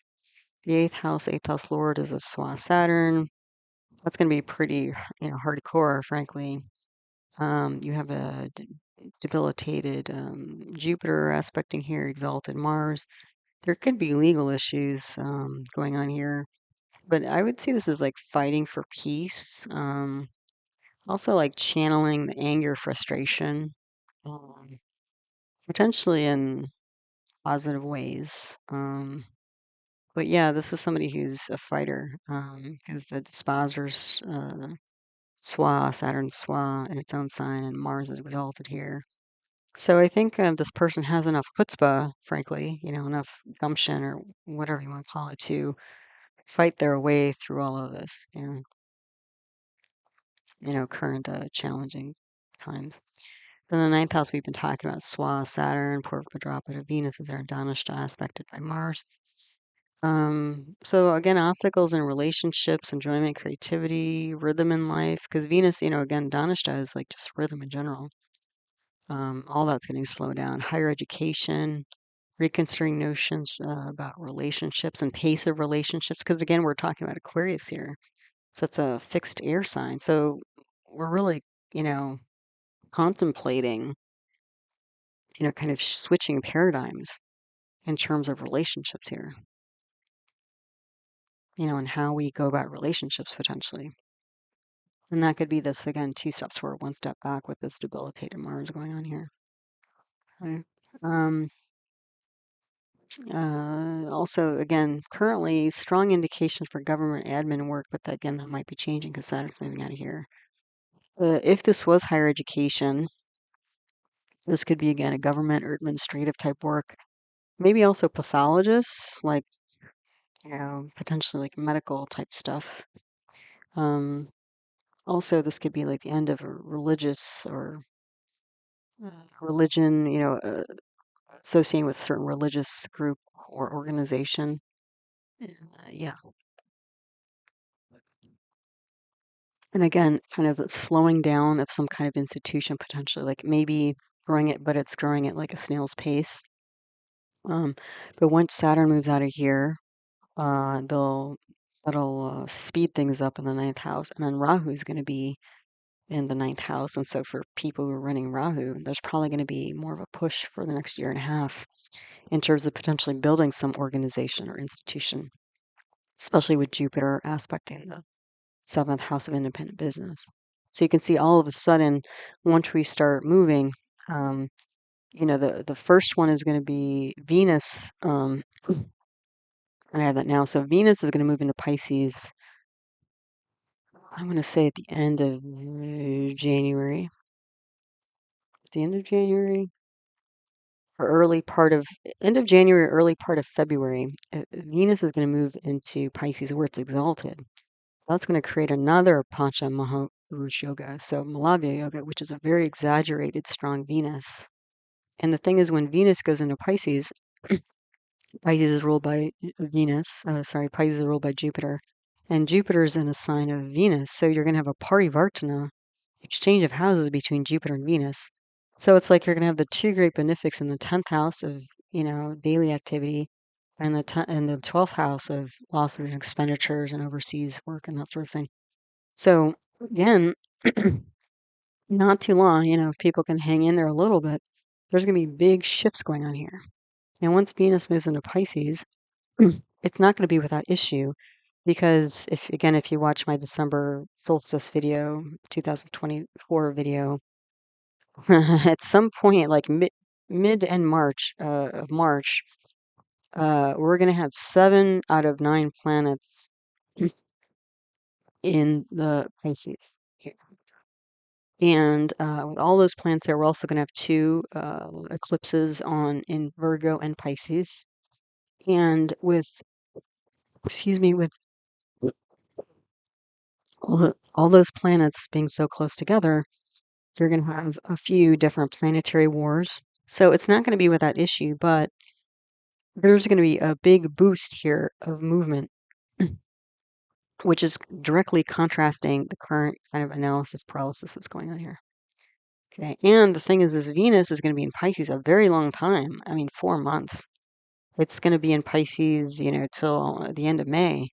The eighth house lord is a Swa Saturn. That's going to be pretty, hardcore, frankly. You have a debilitated Jupiter aspecting here, exalted Mars. There could be legal issues going on here, but I would see this as like fighting for peace. Also, like channeling the anger, frustration, um, potentially in positive ways. But yeah, this is somebody who's a fighter because the disposer's Swa, Saturn Swa in its own sign, and Mars is exalted here. So I think this person has enough chutzpah, frankly, enough gumption or whatever you want to call it, to fight their way through all of this, current challenging times. In the ninth house, we've been talking about Swa, Saturn, Purva Ashada, Venus is there in Dhanishta, aspected by Mars. So again, obstacles in relationships, enjoyment, creativity, rhythm in life, because Venus, again, Dhanishta is like just rhythm in general. All that's getting slowed down. Higher education, reconsidering notions about relationships and pace of relationships, because again, we're talking about Aquarius here. So it's a fixed air sign. So we're really, contemplating, kind of switching paradigms in terms of relationships here, and how we go about relationships potentially. And that could be this, again, 2 steps forward, 1 step back with this debilitated Mars going on here. Okay. Um, Also, again, currently strong indications for government admin work, but again, that might be changing because Saturn's moving out of here. If this was higher education, this could be, again, a government or administrative type work. Maybe also pathologists, like, potentially like medical type stuff. Also, this could be like the end of a religious or religion, associating with certain religious group or organization. Yeah. And again, kind of the slowing down of some kind of institution potentially, like maybe growing it, but it's growing at like a snail's pace. But once Saturn moves out of here, that'll speed things up in the ninth house, and then Rahu is going to be in the ninth house, and so for people who are running Rahu, there's probably going to be more of a push for the next year and a half in terms of potentially building some organization or institution, especially with Jupiter aspecting the seventh house of independent business. So you can see all of a sudden, once we start moving, the first one is going to be Venus And I have that now. So Venus is going to move into Pisces, I'm going to say at the end of January. At the end of January? Or early part of end of January, early part of February, Venus is going to move into Pisces where it's exalted. That's going to create another Pancha Mahapurush Yoga, so Malavya Yoga, which is a very exaggerated, strong Venus. And the thing is, when Venus goes into Pisces, Pisces is ruled by Pisces is ruled by Jupiter, and Jupiter's in a sign of Venus, so you're going to have a parivartana, exchange of houses between Jupiter and Venus. So it's like you're going to have the two great benefics in the 10th house of, daily activity and the 12th house of losses and expenditures and overseas work and that sort of thing. So again, not too long, if people can hang in there a little bit, there's going to be big shifts going on here. And once Venus moves into Pisces, it's not going to be without issue because if you watch my December solstice video, 2024 video, at some point, like mid and March of March, we're going to have 7 out of 9 planets in the Pisces here. And with all those planets there, we're also going to have 2 eclipses in Virgo and Pisces. And with all those planets being so close together, you're going to have a few different planetary wars. So it's not going to be without issue, but there's going to be a big boost here of movement, which is directly contrasting the current kind of analysis paralysis that's going on here. Okay, and the thing is, this Venus is going to be in Pisces a very long time. I mean, 4 months. It's going to be in Pisces, till the end of May.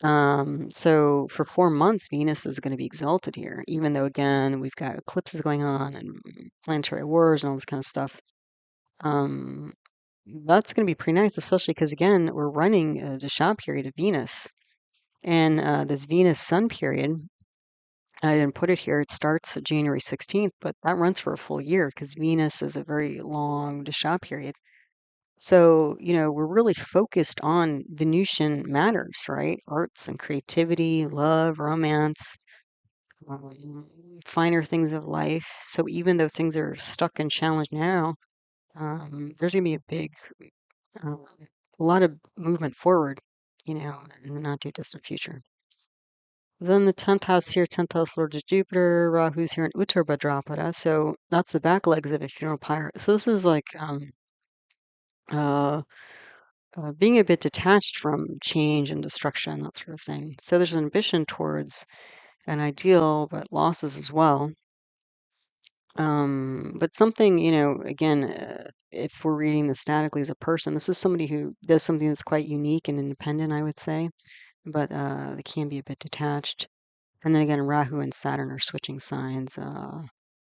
So for 4 months, Venus is going to be exalted here, even though, again, we've got eclipses going on and planetary wars and all this kind of stuff. That's going to be pretty nice, especially because, again, we're running the Dasha period of Venus. And this Venus Sun period, I didn't put it here, it starts January 16th, but that runs for a full year because Venus is a very long Dasha period. So, we're really focused on Venusian matters, right? Arts and creativity, love, romance, finer things of life. So even though things are stuck and challenged now, there's going to be a lot of movement forward, in the not too distant future. Then the 10th house here, 10th house Lord is Jupiter, Rahu's here in Uttar Bhadrapada, so that's the back legs of a funeral pyre. So this is like uh, being a bit detached from change and destruction, that sort of thing. So there's an ambition towards an ideal, but losses as well. But something, again, if we're reading this statically as a person, this is somebody who does something that's quite unique and independent, I would say, but they can be a bit detached. And then again, Rahu and Saturn are switching signs.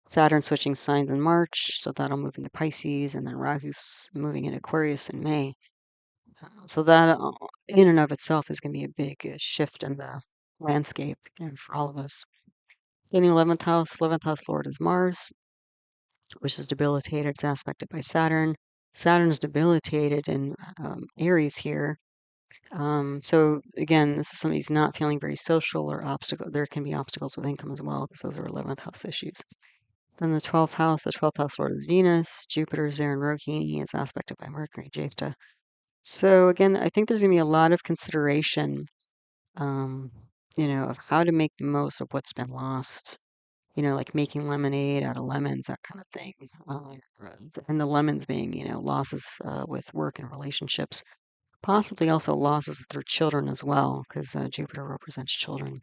Saturn switching signs in March, so that'll move into Pisces, and then Rahu's moving into Aquarius in May. So that, in and of itself, is going to be a big shift in the landscape, for all of us. In the 11th house Lord is Mars, which is debilitated. It's aspected by Saturn. Saturn's debilitated in Aries here. So again, this is somebody who's not feeling very social or obstacle. There can be obstacles with income as well because those are 11th house issues. Then the 12th house Lord is Venus. Jupiter is there in Rohini. It's aspected by Mercury, Jesta. So again, I think there's going to be a lot of consideration, of how to make the most of what's been lost. Like making lemonade out of lemons, that kind of thing. And the lemons being, losses with work and relationships, possibly also losses with their children as well, because Jupiter represents children.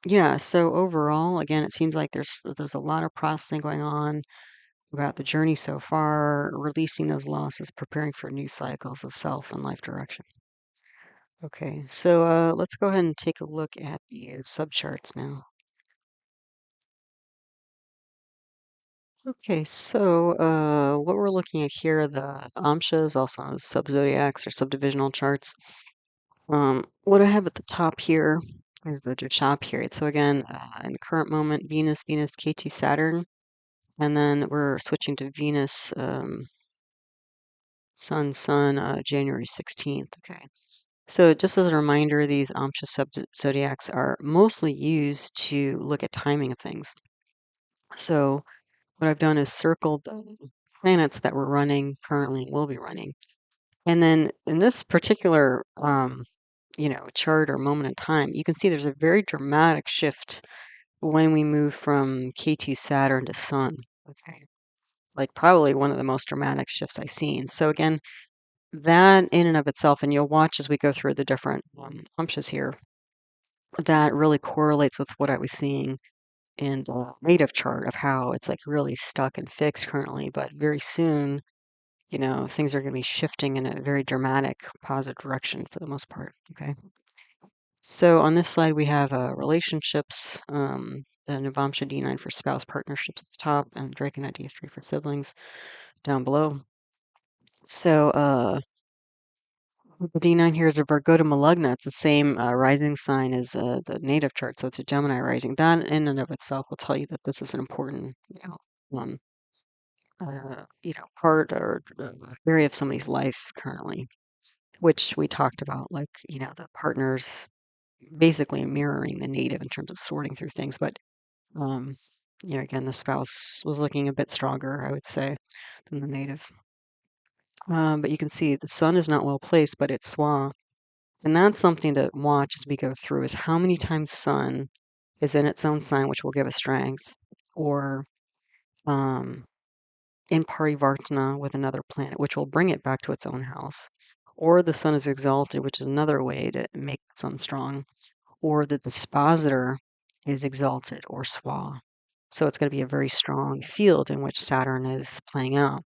Yeah, so overall, again, it seems like there's a lot of processing going on about the journey so far, releasing those losses, preparing for new cycles of self and life direction. Okay, so let's go ahead and take a look at the subcharts now. Okay, so what we're looking at here are the amshas, also known as subzodiacs or subdivisional charts. What I have at the top here is the Drashta period. So again, in the current moment, Venus, K2, Saturn, and then we're switching to Venus, Sun, January 16th. Okay. So just as a reminder, these Amsha zodiacs are mostly used to look at timing of things. So what I've done is circled planets that we're running currently and will be running. And then in this particular, chart or moment in time, you can see there's a very dramatic shift when we move from K2 Saturn to Sun. Okay. Like probably one of the most dramatic shifts I've seen. So again, that in and of itself, and you'll watch as we go through the different amshas here, that really correlates with what I was seeing in the native chart of how it's like really stuck and fixed currently, but very soon, things are going to be shifting in a very dramatic positive direction for the most part. Okay. So on this slide, we have relationships, the Navamsha D9 for spouse partnerships at the top, and Draken D3 for siblings down below. So the D9 here is a Virgo to Malagna. It's the same rising sign as the native chart, so it's a Gemini rising. That in and of itself will tell you that this is an important, um, part or area of somebody's life currently, which we talked about, like, the partners basically mirroring the native in terms of sorting through things. But, um, again, the spouse was looking a bit stronger, I would say, than the native. But you can see the sun is not well placed, but it's Swa. And that's something to watch as we go through is how many times sun is in its own sign, which will give us strength, or um, in parivartana with another planet, which will bring it back to its own house. Or the sun is exalted, which is another way to make the sun strong. Or the dispositor is exalted or swa. So it's going to be a very strong field in which Saturn is playing out.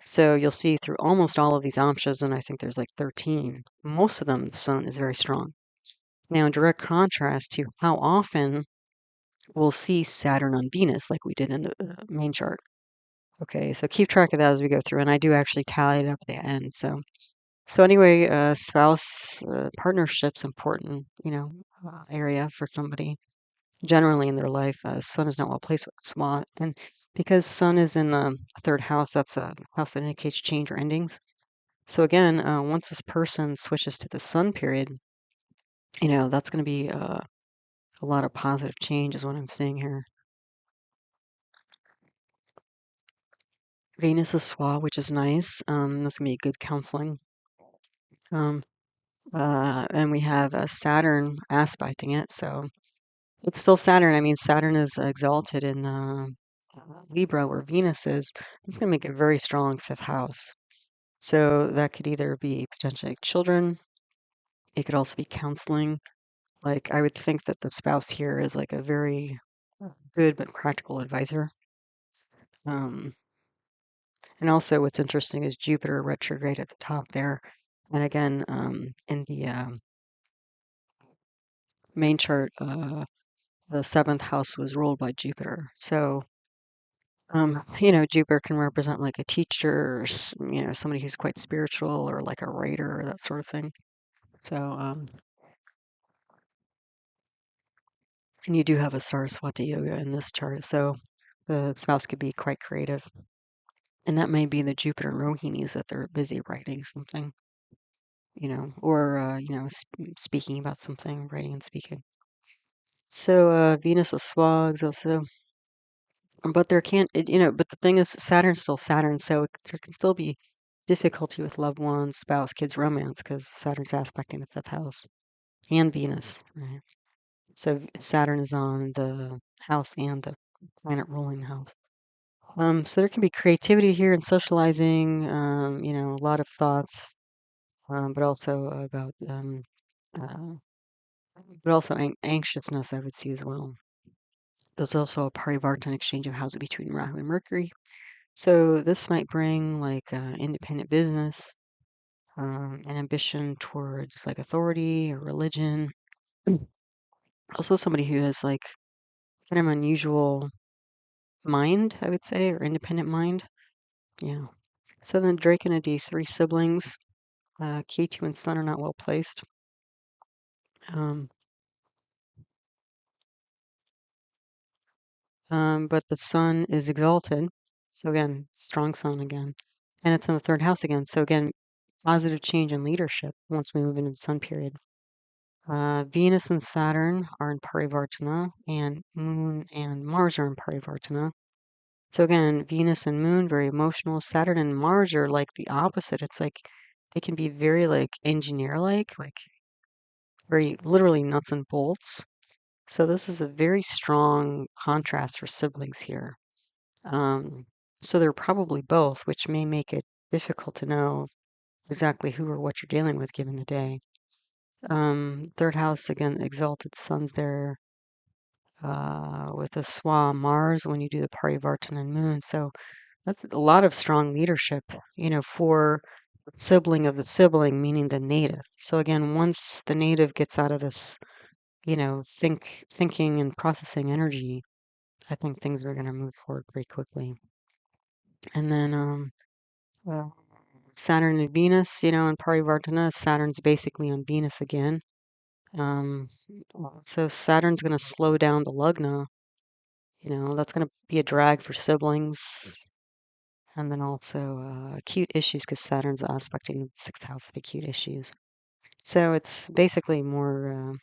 So you'll see through almost all of these amshas, and I think there's like 13, most of them the sun is very strong. Now, in direct contrast to how often we'll see Saturn on Venus, like we did in the main chart. Okay, so keep track of that as we go through, and I do actually tally it up at the end. So anyway, spouse partnership's important, area for somebody generally in their life. Sun is not well placed with small, and because Sun is in the third house, that's a house that indicates change or endings. So again, once this person switches to the Sun period, that's going to be a lot of positive change, is what I'm seeing here. Venus is Swa, which is nice. That's going to be good counseling. Um, and we have Saturn aspecting it, so it's still Saturn. I mean, Saturn is exalted in Libra, where Venus is. It's going to make a very strong fifth house. So that could either be potentially children. It could also be counseling. Like, I would think that the spouse here is like a very good but practical advisor. Um, and also, what's interesting is Jupiter retrograde at the top there. And again, in the main chart, the seventh house was ruled by Jupiter. So, Jupiter can represent like a teacher or, somebody who's quite spiritual or like a writer or that sort of thing. So, and you do have a Saraswati yoga in this chart. So the spouse could be quite creative. And that may be the Jupiter and Rohinis that they're busy writing something, or, speaking about something, writing and speaking. So Venus is Swags also. But there can't, but the thing is, Saturn's still Saturn, so there can still be difficulty with loved ones, spouse, kids, romance, because Saturn's aspecting the fifth house and Venus, right? So Saturn is on the house and the planet ruling the house. So there can be creativity here and socializing, a lot of thoughts, but also about, but also anxiousness, I would see as well. There's also a parivartan exchange of houses between Rahu and Mercury. So this might bring like independent business, an ambition towards like authority or religion. Also somebody who has like kind of unusual mind, I would say, or independent mind. Yeah. So then Drake and a D3 siblings, K2 and Sun are not well placed. But the Sun is exalted. So again, strong Sun again. And it's in the third house again. So again, positive change in leadership once we move into the sun period. Venus and Saturn are in Parivartana, and Moon and Mars are in Parivartana. So again, Venus and Moon, very emotional. Saturn and Mars are like the opposite. It's like they can be very like engineer-like, like very literally nuts and bolts. So this is a very strong contrast for siblings here. So they're probably both, which may make it difficult to know exactly who or what you're dealing with given the day. Third house, again, exalted sun's there with the Swa Mars when you do the Parivartan and Moon. So that's a lot of strong leadership, for sibling of the sibling, meaning the native. So again, once the native gets out of this, thinking and processing energy, I think things are going to move forward pretty quickly. And then uh, Saturn and Venus, in Parivartana, Saturn's basically on Venus again. So Saturn's going to slow down the lugna. That's going to be a drag for siblings. And then also acute issues because Saturn's aspecting the sixth house of acute issues. So it's basically more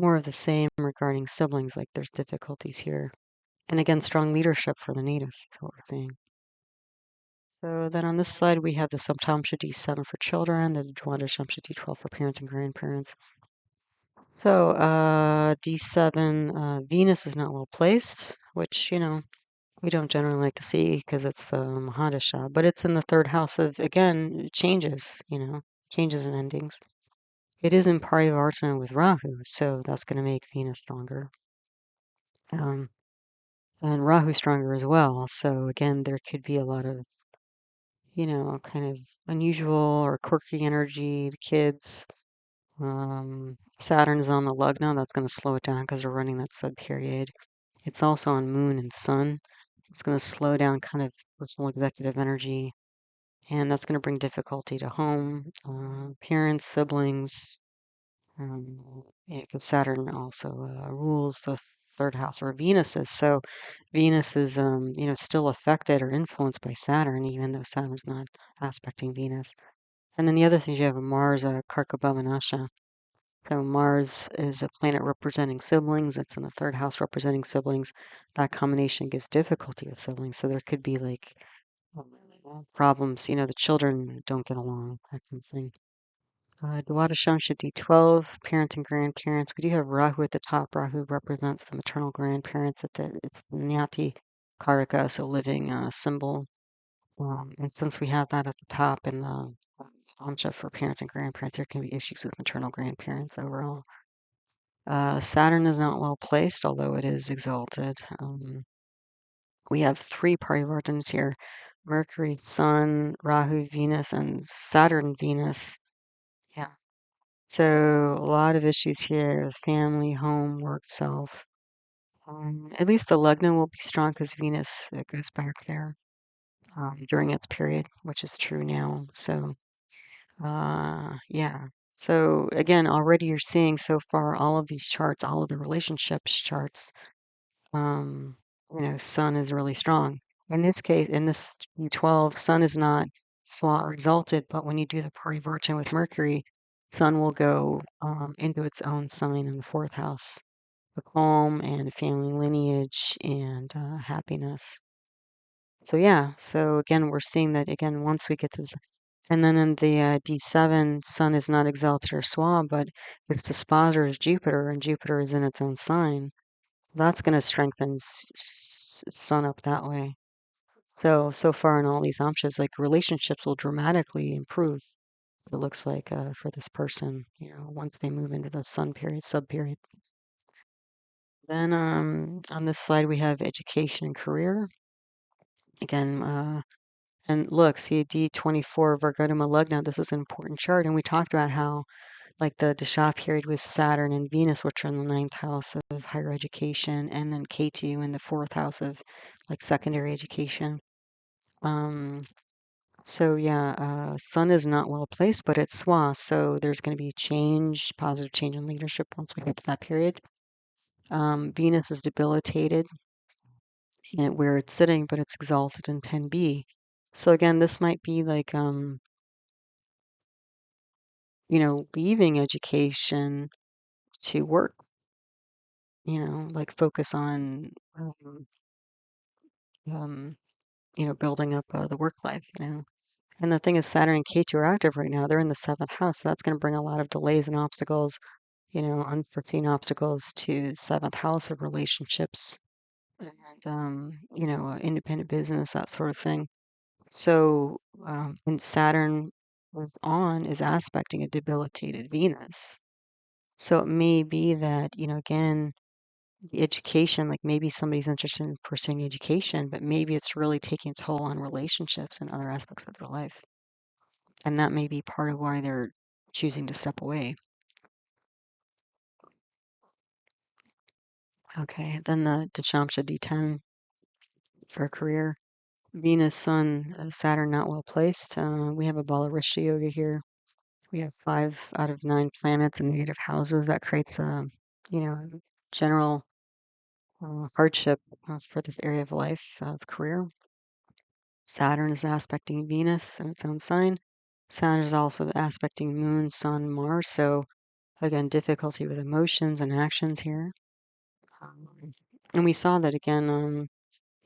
of the same regarding siblings. Like there's difficulties here. And again, strong leadership for the native is what we're seeing. So then on this side, we have the Saptamsha D7 for children, the Dwadashamsha D12 for parents and grandparents. So D7, Venus is not well placed, which, we don't generally like to see because it's the Mahadasha, but it's in the third house of, again, changes, changes and endings. It is in Parivartana with Rahu, so that's going to make Venus stronger. And Rahu stronger as well. So again, there could be a lot of, kind of unusual or quirky energy to kids. Saturn is on the Lugna. That's going to slow it down because we're running that sub period. It's also on Moon and Sun. It's going to slow down kind of personal executive energy. And that's going to bring difficulty to home, parents, siblings. Because Saturn also rules the third house where Venus is. So Venus is, still affected or influenced by Saturn, even though Saturn's not aspecting Venus. And then the other thing you have Mars, Karko. So Mars is a planet representing siblings. It's in the third house representing siblings. That combination gives difficulty with siblings. So there could be like problems. The children don't get along, that kind of thing. Dwadashamsha D12, parents and grandparents. We do have Rahu at the top. Rahu represents the maternal grandparents. It's the Nyati Karaka, so living symbol. And since we have that at the top in the Amsha for parents and grandparents, there can be issues with maternal grandparents overall. Saturn is not well placed, although it is exalted. We have three Parivartans here: Mercury, Sun, Rahu, Venus, and Saturn, Venus. Yeah. So a lot of issues here: family, home, work, self. At least the Lugna will be strong because Venus goes back there during its period, which is true now. So, yeah. So again, already you're seeing so far all of these charts, all of the relationships charts. Sun is really strong. In this case, in this 12, Sun is not swa or exalted, but when you do the parivartan with Mercury, Sun will go into its own sign in the fourth house, the calm and family lineage and happiness. So yeah, so again, we're seeing that again once we get to this, and then in the D7, Sun is not exalted or swa, but its disposer is Jupiter, and Jupiter is in its own sign. That's going to strengthen Sun up that way. So far in all these amshas, like relationships will dramatically improve. It looks like for this person, once they move into the Sun period, sub period. Then on this slide we have education and career. Again, and look, see D24 Vargodama Lugna. This is an important chart, and we talked about how like the Dasha period with Saturn and Venus, which are in the ninth house of higher education, and then Ketu in the fourth house of like secondary education. So yeah, Sun is not well placed, but it's Swa, so there's going to be change, positive change in leadership once we get to that period. Venus is debilitated where it's sitting, but it's exalted in 10b. So again, this might be like, leaving education to work, like focus on, um, building up the work life, And the thing is, Saturn and Ketu are active right now. They're in the seventh house. So that's going to bring a lot of delays and obstacles, unforeseen obstacles to seventh house of relationships and, independent business, that sort of thing. So, when Saturn is aspecting a debilitated Venus. So it may be that, again, the education, like maybe somebody's interested in pursuing education, but maybe it's really taking a toll on relationships and other aspects of their life. And that may be part of why they're choosing to step away. Okay, then the Dashamsha D10 for a career. Venus, Sun, Saturn not well placed. We have a Balarishi Yoga here. We have 5 out of 9 planets in native houses. That creates a, general hardship for this area of life, of career. Saturn is aspecting Venus in its own sign. Saturn is also aspecting Moon, Sun, Mars. So again, difficulty with emotions and actions here. And we saw that again,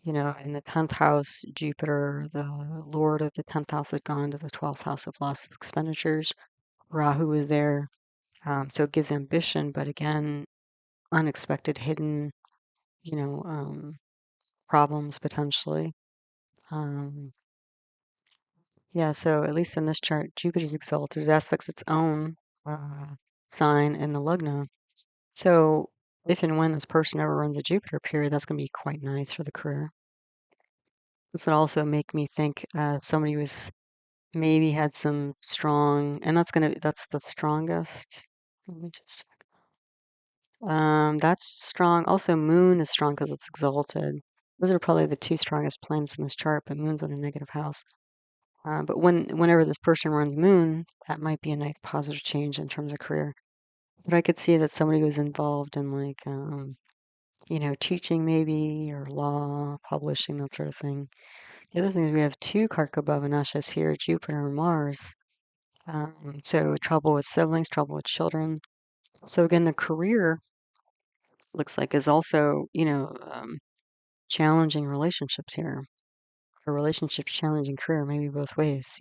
in the 10th house, Jupiter, the Lord of the 10th house, had gone to the 12th house of loss of expenditures. Rahu is there. So it gives ambition, but again, unexpected, hidden, problems potentially. Yeah, so at least in this chart, Jupiter's exalted. It aspects its own sign in the Lugna. So if and when this person ever runs a Jupiter period, that's going to be quite nice for the career. This would also make me think somebody was maybe had some strong, and that's the strongest. Let me just that's strong. Also, Moon is strong because it's exalted. Those are probably the 2 strongest planets in this chart, but Moon's in a negative house. But whenever this person runs Moon, that might be a nice positive change in terms of career. But I could see that somebody was involved in like, teaching maybe, or law, publishing, that sort of thing. The other thing is we have 2 karako bhava nashas here, Jupiter and Mars. So trouble with siblings, trouble with children. So again, the career looks like is also, challenging relationships here. A relationship challenging career, maybe both ways,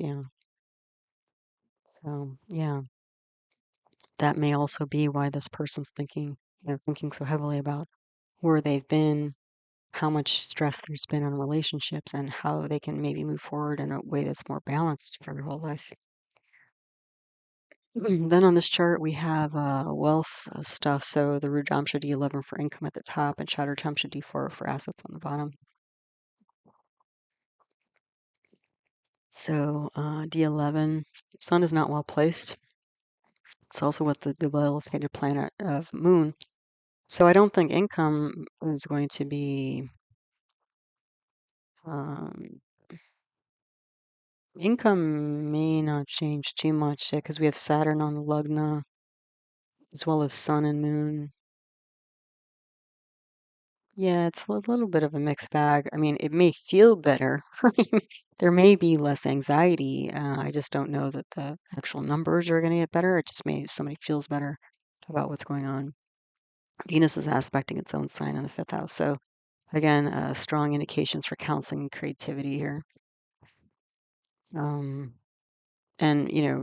So yeah, that may also be why this person's thinking so heavily about where they've been, how much stress there's been on relationships, and how they can maybe move forward in a way that's more balanced for their whole life. Then on this chart, we have wealth stuff. So the Rudamsha D11 for income at the top and Chaturtamsha D4 for assets on the bottom. So D11, the sun is not well placed. It's also with the debilitated planet of Moon. So I don't think income is going to be, um, income may not change too much because we have Saturn on the Lugna as well as Sun and Moon. Yeah, it's a little bit of a mixed bag. I mean, it may feel better. There may be less anxiety. I just don't know that the actual numbers are going to get better. It just may somebody feels better about what's going on. Venus is aspecting its own sign in the 5th house. So again, strong indications for counseling and creativity here. And,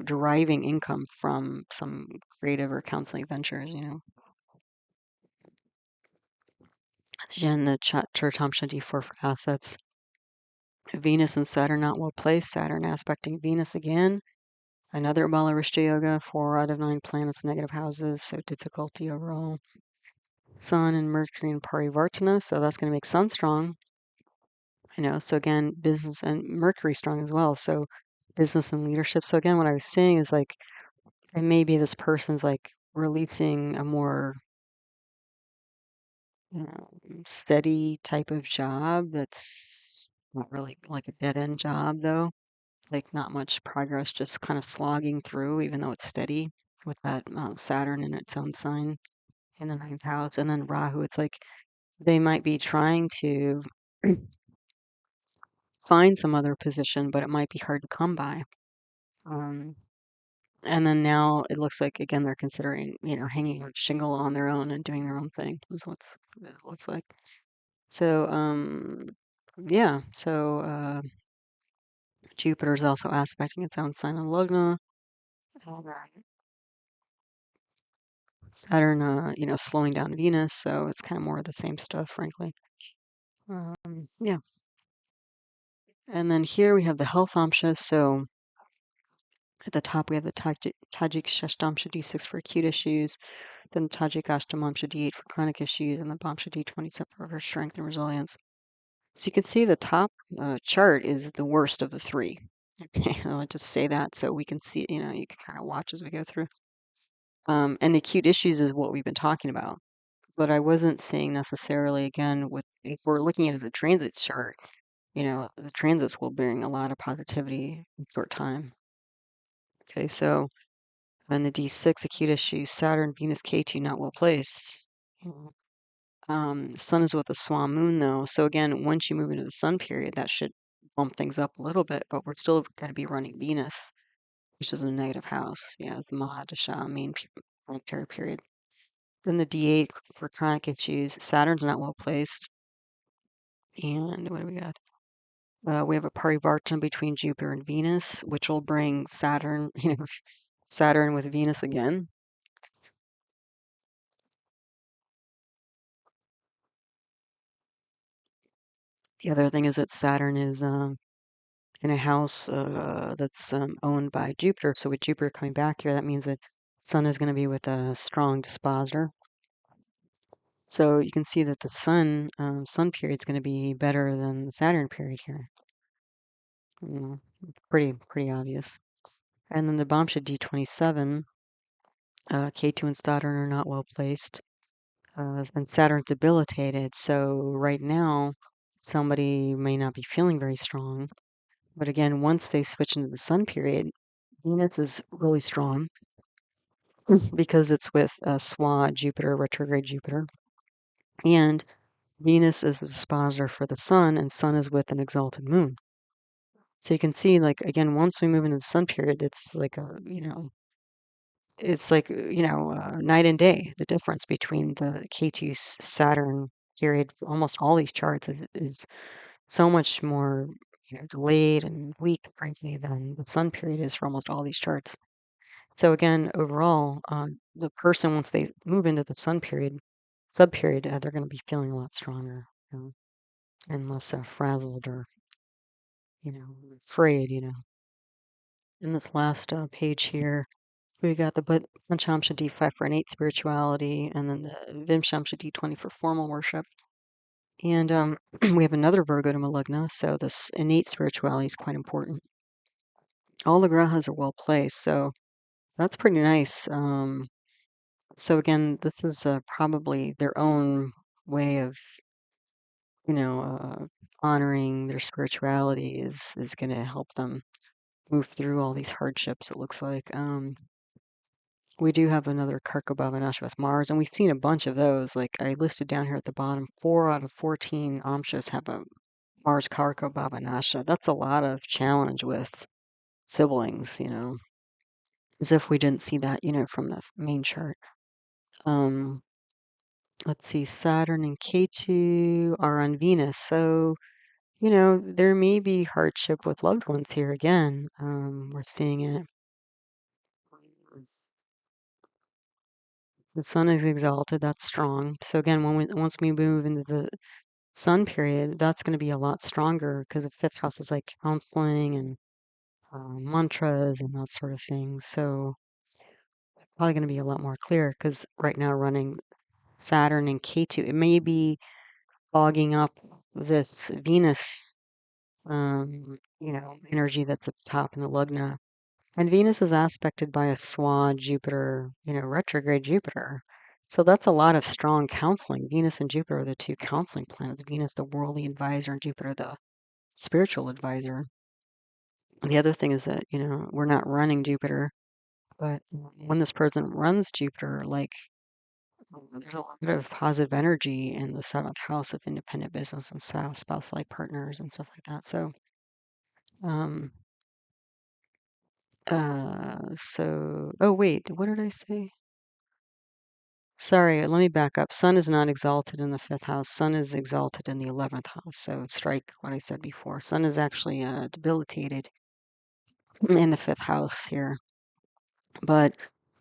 deriving income from some creative or counseling ventures. Again, the Chaturtamsha D4 for assets. Venus and Saturn not well placed. Saturn aspecting Venus again. Another Balarishta Yoga, 4 out of 9 planets, negative houses, so difficulty overall. Sun and Mercury and Parivartana, so that's going to make Sun strong. So again, business and Mercury strong as well. So business and leadership. So again, what I was saying is like, and maybe this person's like releasing a more steady type of job that's not really like a dead end job though. Like not much progress, just kind of slogging through, even though it's steady with that Saturn in its own sign in the 9th house. And then Rahu, it's like they might be trying to find some other position, but it might be hard to come by. And then now it looks like, again, they're considering, hanging a shingle on their own and doing their own thing is what it looks like. So, yeah, so Jupiter is also aspecting its own sign on Lugna. Saturn, slowing down Venus, so it's kind of more of the same stuff, frankly. Yeah. And then here we have the health amshas. So at the top, we have the Tajik Shashtamsha D6 for acute issues, then the Tajik Ashtamamsha D8 for chronic issues, and the Bhamsha D27 for strength and resilience. So you can see the top chart is the worst of the three. Okay, I'll just say that so we can see, you can kind of watch as we go through. And acute issues is what we've been talking about. But I wasn't saying necessarily, again, if we're looking at it as a transit chart, the transits will bring a lot of positivity in short time. Okay, so on the D6 acute issues, Saturn, Venus, K2 not well placed. Sun is with the Swan moon though. So again, once you move into the sun period, that should bump things up a little bit, but we're still going to be running Venus, which is in a negative house. Yeah, as the Mahadasha main planetary period. Then the D8 for chronic issues, Saturn's not well placed. And what do we got? We have a parivartana between Jupiter and Venus, which will bring Saturn, Saturn with Venus again. The other thing is that Saturn is in a house that's owned by Jupiter. So with Jupiter coming back here, that means that Sun is going to be with a strong dispositor. So you can see that the Sun period is going to be better than the Saturn period here. Pretty obvious. And then the Bhamsha D27, K2 and Saturn are not well placed. And Saturn's debilitated. So right now, somebody may not be feeling very strong. But again, once they switch into the sun period, Venus is really strong because it's with SWA, Jupiter, retrograde Jupiter. And Venus is the dispositor for the sun, and sun is with an exalted moon. So you can see, like, again, once we move into the sun period, it's like night and day. The difference between the K2 Saturn period for almost all these charts is so much more, delayed and weak, frankly, than the sun period is for almost all these charts. So again, overall, the person, once they move into the sun period, sub period, they're going to be feeling a lot stronger, and less frazzled or, afraid, In this last page here, we got the Panchamsha D5 for innate spirituality, and then the Vimshamsha D20 for formal worship. And we have another Virgo to Malugna, so this innate spirituality is quite important. All the grahas are well placed, so that's pretty nice. So again, this is probably their own way of, honoring their spirituality is going to help them move through all these hardships, it looks like. We do have another karako bhava with Mars, and we've seen a bunch of those. Like I listed down here at the bottom, 4 out of 14 amshas have a Mars karako bhava. That's a lot of challenge with siblings, as if we didn't see that, from the main chart. Let's see, Saturn and K2 are on Venus. So, there may be hardship with loved ones here again. We're seeing it. The sun is exalted, that's strong. So again, once we move into the sun period, that's going to be a lot stronger because the fifth house is like counseling and mantras and that sort of thing. So probably going to be a lot more clear because right now running Saturn and K2, it may be fogging up this Venus, energy that's at the top in the Lugna. And Venus is aspected by a SWA Jupiter, retrograde Jupiter. So that's a lot of strong counseling. Venus and Jupiter are the two counseling planets. Venus, the worldly advisor, and Jupiter, the spiritual advisor. And the other thing is that, we're not running Jupiter, but when this person runs Jupiter, like there's a lot of positive energy in the seventh house of independent business and spouse-like partners and stuff like that. So Um, oh wait, what did I say? Sorry, let me back up. Sun is not exalted in the fifth house. Sun is exalted in the 11th house. So strike what I said before. Sun is actually debilitated in the fifth house here. But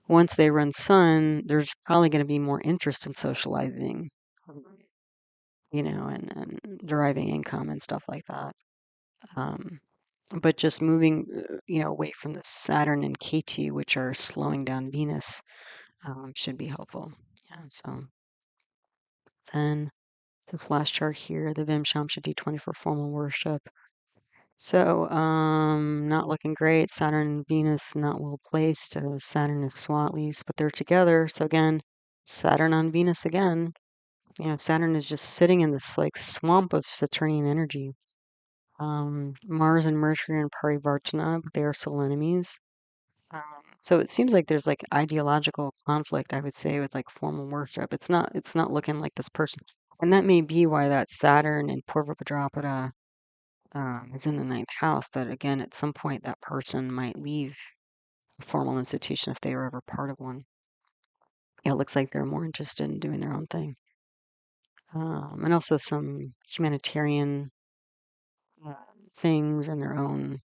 once they run Sun, there's probably going to be more interest in socializing, and deriving income and stuff like that. But just moving, away from the Saturn and Ketu, which are slowing down Venus, should be helpful. Yeah. So then this last chart here, the Vim Shamsha D20 for formal worship. So, not looking great. Saturn and Venus not well placed. Saturn is Swatleys, but they're together. So again, Saturn on Venus again. Saturn is just sitting in this like swamp of Saturnian energy. Mars and Mercury and Parivartana, but they are soul enemies. So it seems like there's like ideological conflict, I would say, with like formal worship. It's not looking like this person. And that may be why that Saturn and Purva is in the ninth house, that again, at some point, that person might leave a formal institution if they were ever part of one. It looks like they're more interested in doing their own thing. And also some humanitarian things and their own,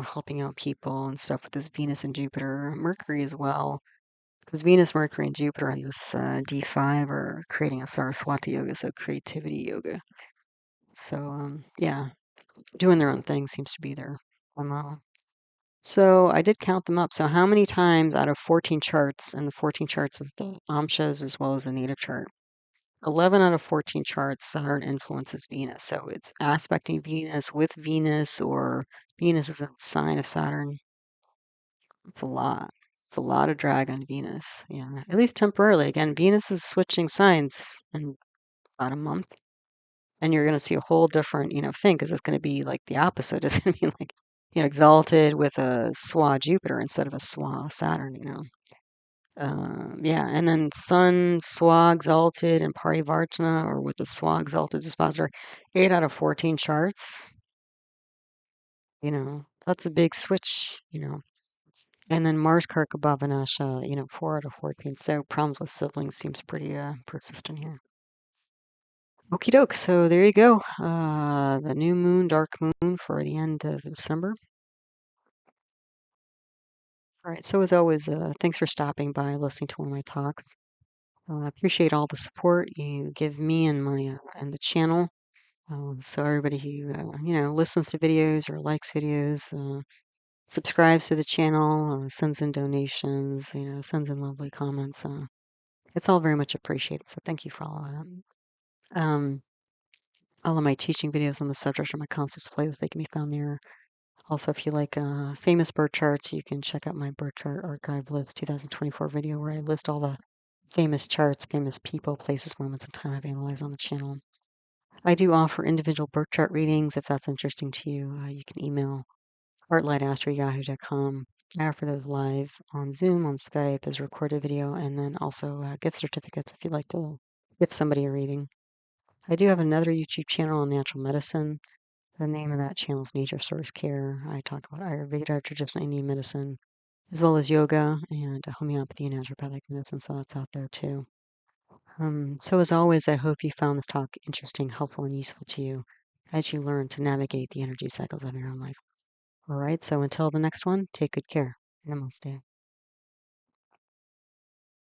helping out people and stuff with this Venus and Jupiter, Mercury as well. Because Venus, Mercury, and Jupiter in this D5 are creating a Saraswati yoga, so creativity yoga. So, yeah, doing their own thing seems to be their MO. So I did count them up. So how many times out of 14 charts, and the 14 charts is the Amshas as well as the native chart, 11 out of 14 charts, Saturn influences Venus. So it's aspecting Venus with Venus, or Venus is a sign of Saturn. It's a lot. It's a lot of drag on Venus. Yeah, at least temporarily. Again, Venus is switching signs in about a month. And you're going to see a whole different, thing, because it's going to be like the opposite. It's going to be like, exalted with a Swa Jupiter instead of a Swa Saturn. Yeah, and then Sun, Swa exalted, and Parivartana, or with the Swa exalted dispositor, 8 out of 14 charts. That's a big switch. And then Mars Karaka Bhavanasha, 4 out of 14. So problems with siblings seems pretty persistent here. Okie doke. So there you go. The new moon, dark moon for the end of December. All right. So as always, thanks for stopping by, listening to one of my talks. I appreciate all the support you give me and my and the channel. So everybody who listens to videos or likes videos, subscribes to the channel, sends in donations, sends in lovely comments. It's all very much appreciated. So thank you for all of that. All of my teaching videos on the subject are my concepts playlist. They can be found there. Also, if you like famous birth charts, you can check out my birth chart archive list 2024 video where I list all the famous charts, famous people, places, moments, and time I've analyzed on the channel. I do offer individual birth chart readings. If that's interesting to you, you can email heartlightastrayahoo.com. I offer those live on Zoom, on Skype as a recorded video, and then also gift certificates if you'd like to give somebody a reading. I do have another YouTube channel on natural medicine. The name of that channel is Nature Source Care. I talk about Ayurveda, traditional Indian medicine, as well as yoga and homeopathy and naturopathic medicine, so that's out there too. So as always, I hope you found this talk interesting, helpful, and useful to you as you learn to navigate the energy cycles of your own life. All right, so until the next one, take good care. Namaste.